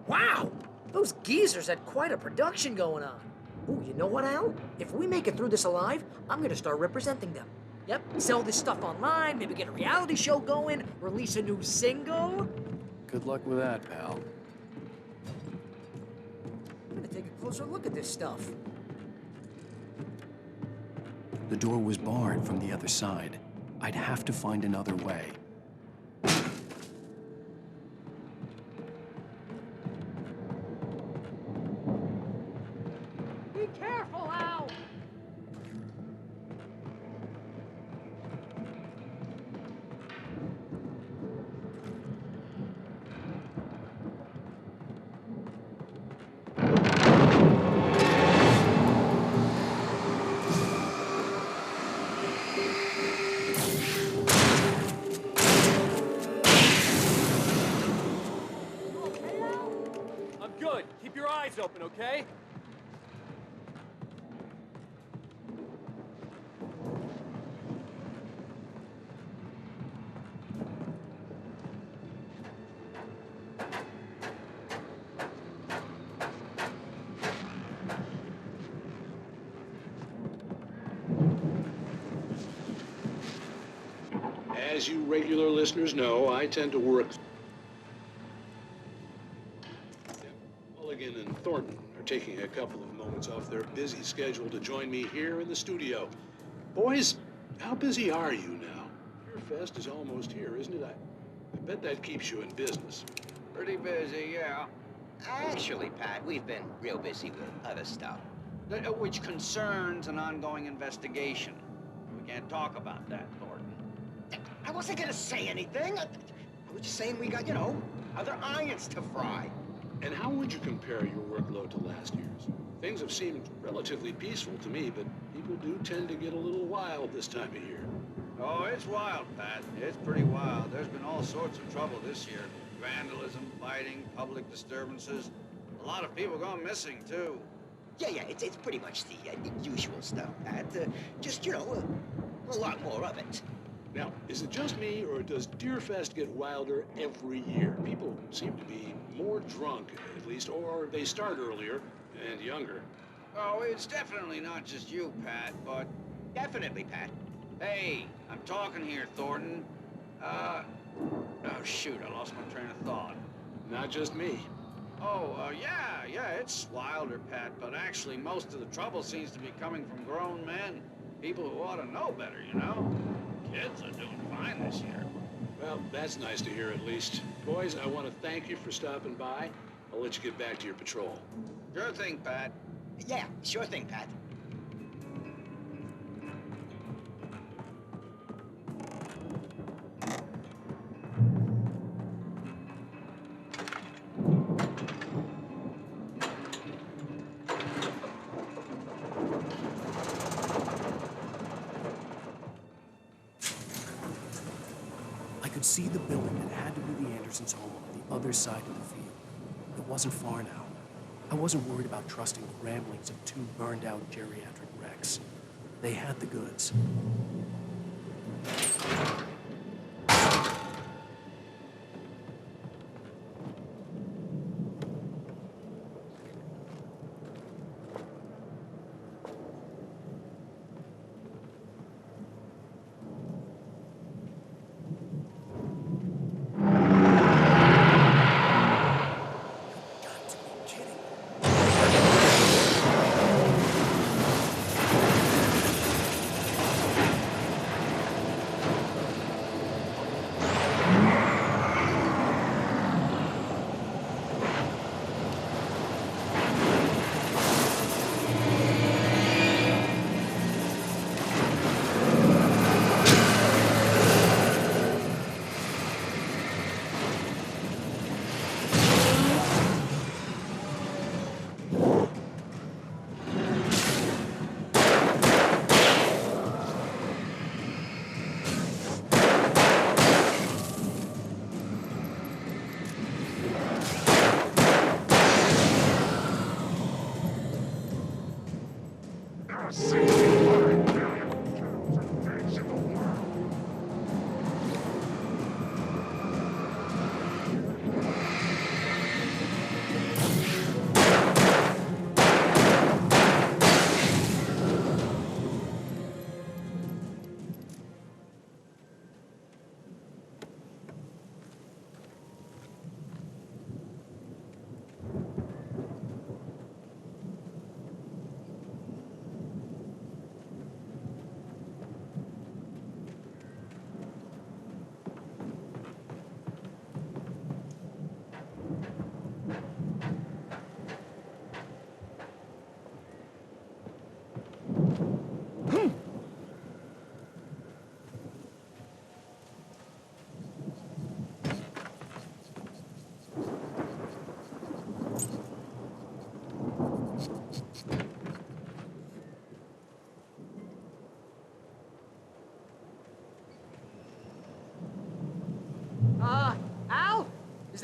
Wow! Those geezers had quite a production going on. Ooh, you know what, Al? If we make it through this alive, I'm gonna start representing them. Yep, sell this stuff online, maybe get a reality show going, release a new single. Good luck with that, pal. I'm gonna take a closer look at this stuff. The door was barred from the other side. I'd have to find another way. Be careful, Al! I'm good. Keep your eyes open, okay? As you regular listeners know, I tend to work. Mulligan and Thornton are taking a couple of moments off their busy schedule to join me here in the studio. Boys, how busy are you now? Your fest is almost here, isn't it? I bet that keeps you in business. Pretty busy, yeah. Actually, Pat, we've been real busy with other stuff, which concerns an ongoing investigation. We can't talk about that, Thornton. I wasn't gonna say anything. I was just saying we got, other irons to fry. And how would you compare your workload to last year's? Things have seemed relatively peaceful to me, but people do tend to get a little wild this time of year. Oh, it's wild, Pat. It's pretty wild. There's been all sorts of trouble this year. Vandalism, fighting, public disturbances. A lot of people gone missing, too. Yeah, it's pretty much the usual stuff, Pat. Just, a lot more of it. Now, is it just me, or does Deerfest get wilder every year? People seem to be more drunk, at least, or they start earlier and younger. Oh, it's definitely not just you, Pat, but... Definitely, Pat. Hey, I'm talking here, Thornton. Oh, shoot, I lost my train of thought. Not just me. Oh, yeah, it's wilder, Pat, but actually most of the trouble seems to be coming from grown men. People who ought to know better, Kids are doing fine this year. Well, that's nice to hear at least. Boys, I want to thank you for stopping by. I'll let you get back to your patrol. Sure thing, Pat. Yeah, sure thing, Pat. See the building that had to be the Andersons' home on the other side of the field. It wasn't far now. I wasn't worried about trusting the ramblings of two burned-out geriatric wrecks. They had the goods.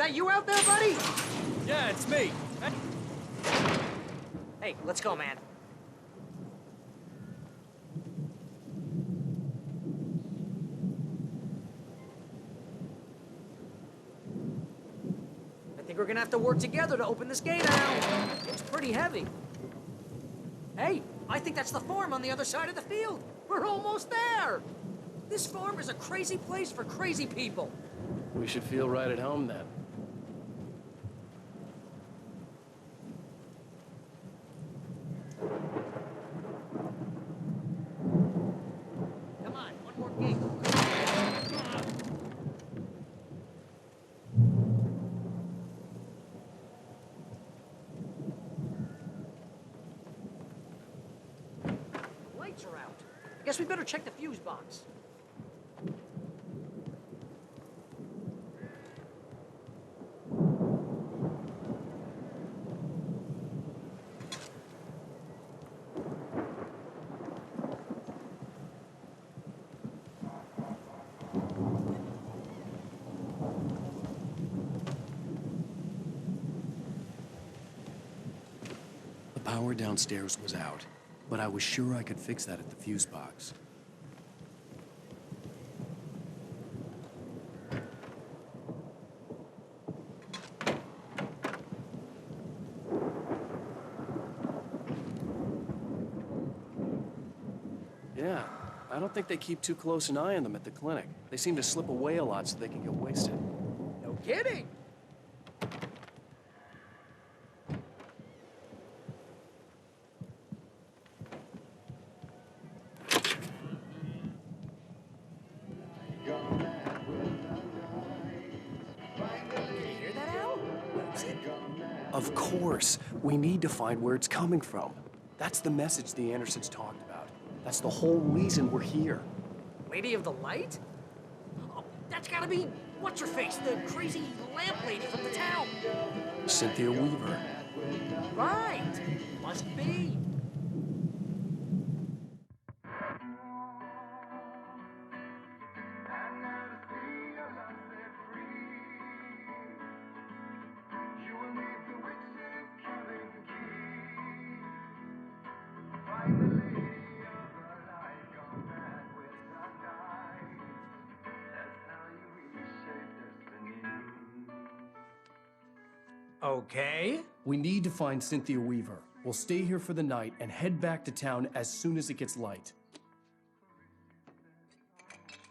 that you out there, buddy? Yeah, it's me. Hey, let's go, man. I think we're gonna have to work together to open this gate, Al. It's pretty heavy. Hey, I think that's the farm on the other side of the field. We're almost there. This farm is a crazy place for crazy people. We should feel right at home then. Come on, one more gate. The lights are out. I guess we better check the fuse box. The power downstairs was out, but I was sure I could fix that at the fuse box. Yeah, I don't think they keep too close an eye on them at the clinic. They seem to slip away a lot so they can get wasted. No kidding. Of course, we need to find where it's coming from. That's the message the Andersons talked about. That's the whole reason we're here. Lady of the Light? Oh, that's gotta be what's-her-face, the crazy lamp lady from the town. Cynthia Weaver. Right. Must be. Okay. We need to find Cynthia Weaver. We'll stay here for the night and head back to town as soon as it gets light.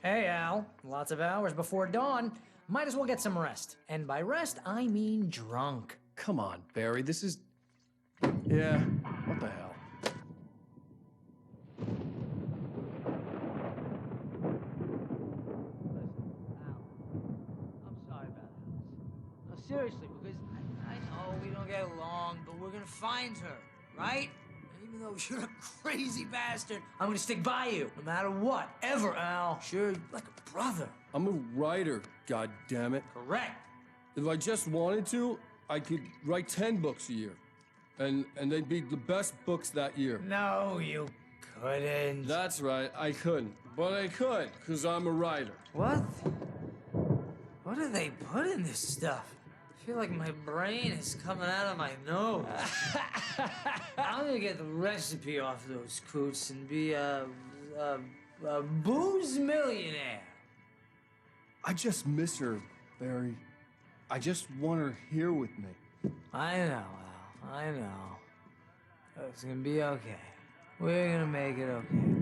Hey, Al. Lots of hours before dawn. Might as well get some rest. And by rest, I mean drunk. Come on, Barry, this is... Yeah, what the hell? I'm sorry about that. No, seriously, because I know we don't get along, but we're gonna find her, right? And even though you're a crazy bastard, I'm gonna stick by you, no matter what, ever, Al. Sure, like a brother. I'm a writer, goddammit. Correct. If I just wanted to, I could write 10 books a year. And they'd be the best books that year. No, you couldn't. That's right, I couldn't. But I could, because I'm a writer. What? What do they put in this stuff? I feel like my brain is coming out of my nose. I'm gonna get the recipe off those coots and be a booze millionaire. I just miss her, Barry. I just want her here with me. I know, Al. I know. It's gonna be okay. We're gonna make it okay.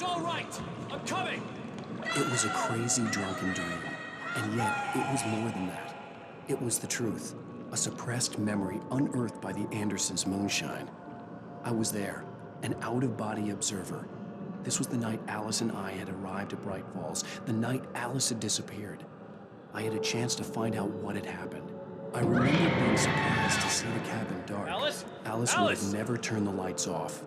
all right. I'm coming. It was a crazy drunken dream, and yet it was more than that. It was the truth, a suppressed memory unearthed by the Andersons' moonshine. I was there, an out-of-body observer. This was the night Alice and I had arrived at Bright Falls, the night Alice had disappeared. I had a chance to find out what had happened. I remember being surprised to see the cabin dark. Alice? Alice would have never turned the lights off.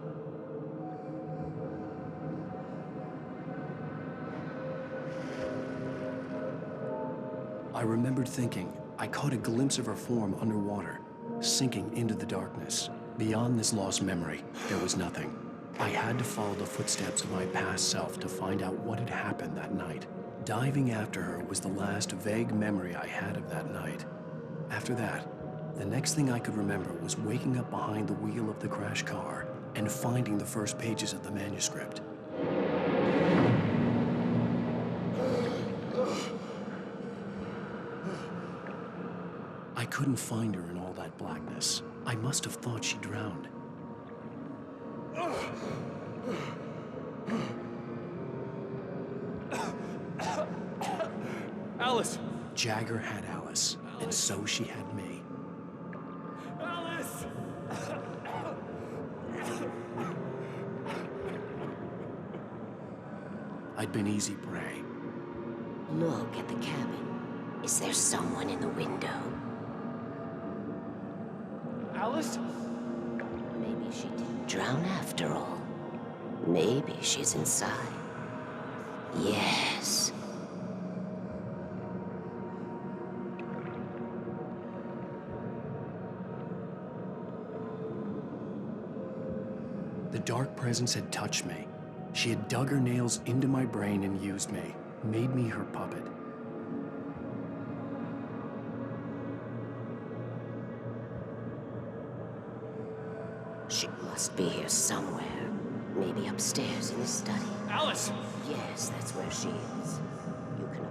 I remembered thinking, I caught a glimpse of her form underwater, sinking into the darkness. Beyond this lost memory, there was nothing. I had to follow the footsteps of my past self to find out what had happened that night. Diving after her was the last vague memory I had of that night. After that, the next thing I could remember was waking up behind the wheel of the crashed car and finding the first pages of the manuscript. I couldn't find her in all that blackness. I must have thought she drowned. Alice! Jagger had Alice, and so she had me. Alice! I'd been easy prey. Look at the cabin. Is there someone in the window? Alice? Maybe she didn't drown after all. Maybe she's inside. Yes. The dark presence had touched me. She had dug her nails into my brain and used me, made me her puppet. She must be here somewhere. Maybe upstairs in the study. Alice! Yes, that's where she is. You can...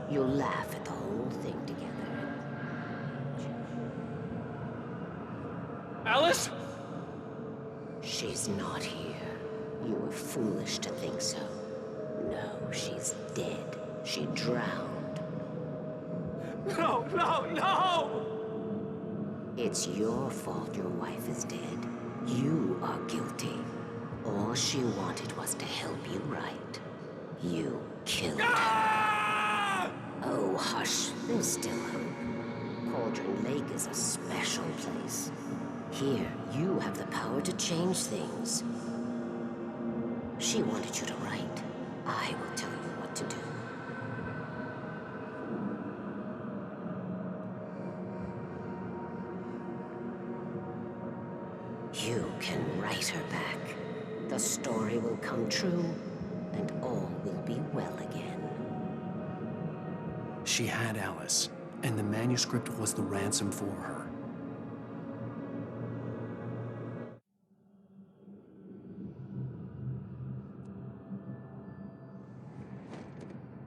You'll laugh at the whole thing together. Alice? She's not here. You were foolish to think so. No, she's dead. She drowned. No, no, no! It's your fault your wife is dead. You are guilty. All she wanted was to help you right. You killed her. Oh, hush. There's still hope. Cauldron Lake is a special place. Here, you have the power to change things. She wanted you to write. I will tell you what to do. You can write her back. The story will come true, and all will be well again. She had Alice, and the manuscript was the ransom for her.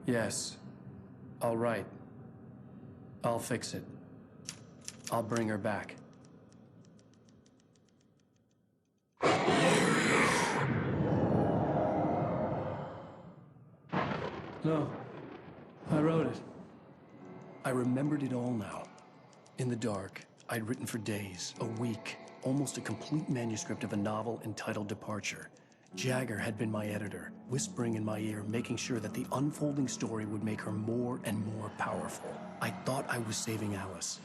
Yes. All right. I'll fix it. I'll bring her back. No. I wrote it. I remembered it all now. In the dark, I'd written for days, a week, almost a complete manuscript of a novel entitled Departure. Jagger had been my editor, whispering in my ear, making sure that the unfolding story would make her more and more powerful. I thought I was saving Alice.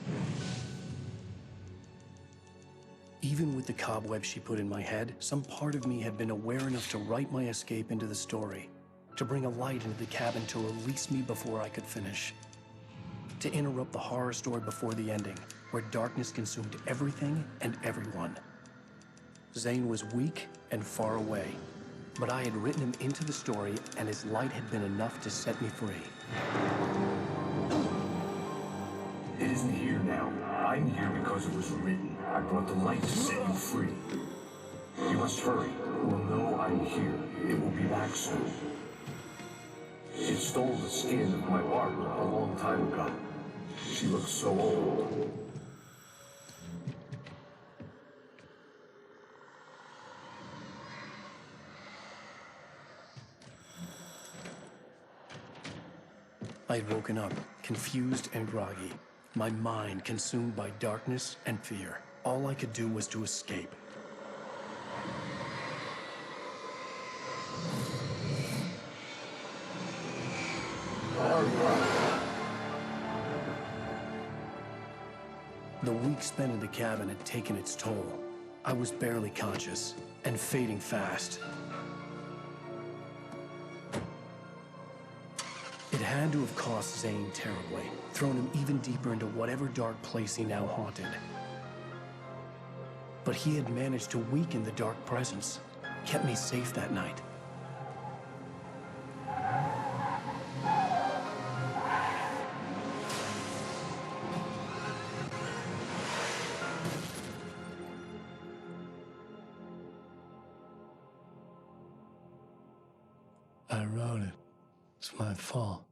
Even with the cobwebs she put in my head, some part of me had been aware enough to write my escape into the story, to bring a light into the cabin to release me before I could finish, to interrupt the horror story before the ending, where darkness consumed everything and everyone. Zane was weak and far away, but I had written him into the story, and his light had been enough to set me free. It isn't here now. I'm here because it was written. I brought the light to set you free. You must hurry. We'll know I'm here. It will be back soon. It stole the skin of my partner a long time ago. She looks so old. I had woken up, confused and groggy, my mind consumed by darkness and fear. All I could do was to escape. The week spent in the cabin had taken its toll. I was barely conscious, and fading fast. It had to have cost Zane terribly, thrown him even deeper into whatever dark place he now haunted. But he had managed to weaken the dark presence, kept me safe that night. I wrote it. It's my fault.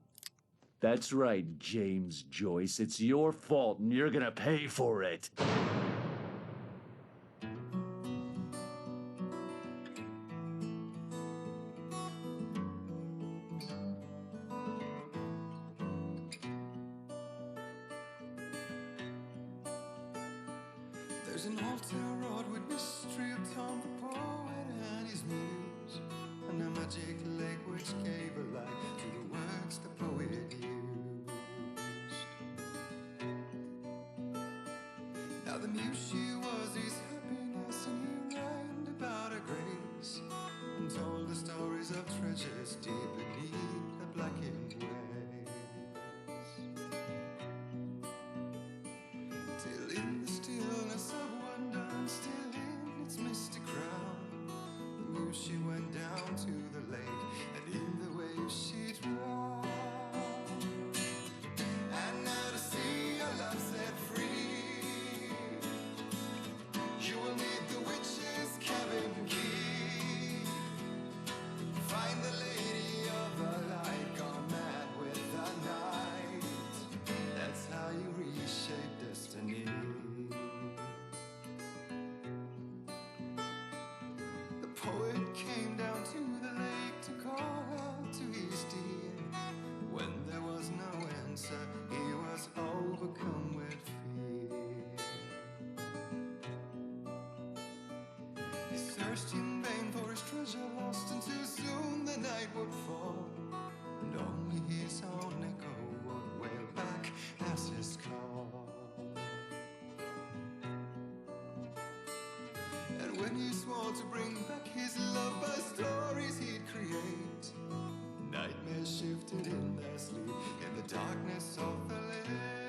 That's right, James Joyce. It's your fault, and you're gonna pay for it. There's an old town road with mystery of Tom the poet and his muse, and a magic lake which gave a life to the words the poet used. Now the muse she was his happiness, and he rhymed about her grace, and told the stories of treasures deep beneath the blackened waves. Till in the stillness of wonder, and still in its misty crown, the muse she went down to the lake, and in the waves she drowned. And now to see your love set free, you will need the witch's cabin key. Find the lady of the light, gone mad with the night. That's how you reshape destiny. The poet came down to the lake to call out to his dear. When there was no answer, he was overcome with fear. He searched in vain for his treasure lost, and too soon the night would fall, and only his own echo would wail back as his call. And when he swore to bring back his love by stories he'd create, nightmares shifted in their sleep in the darkness of the lake.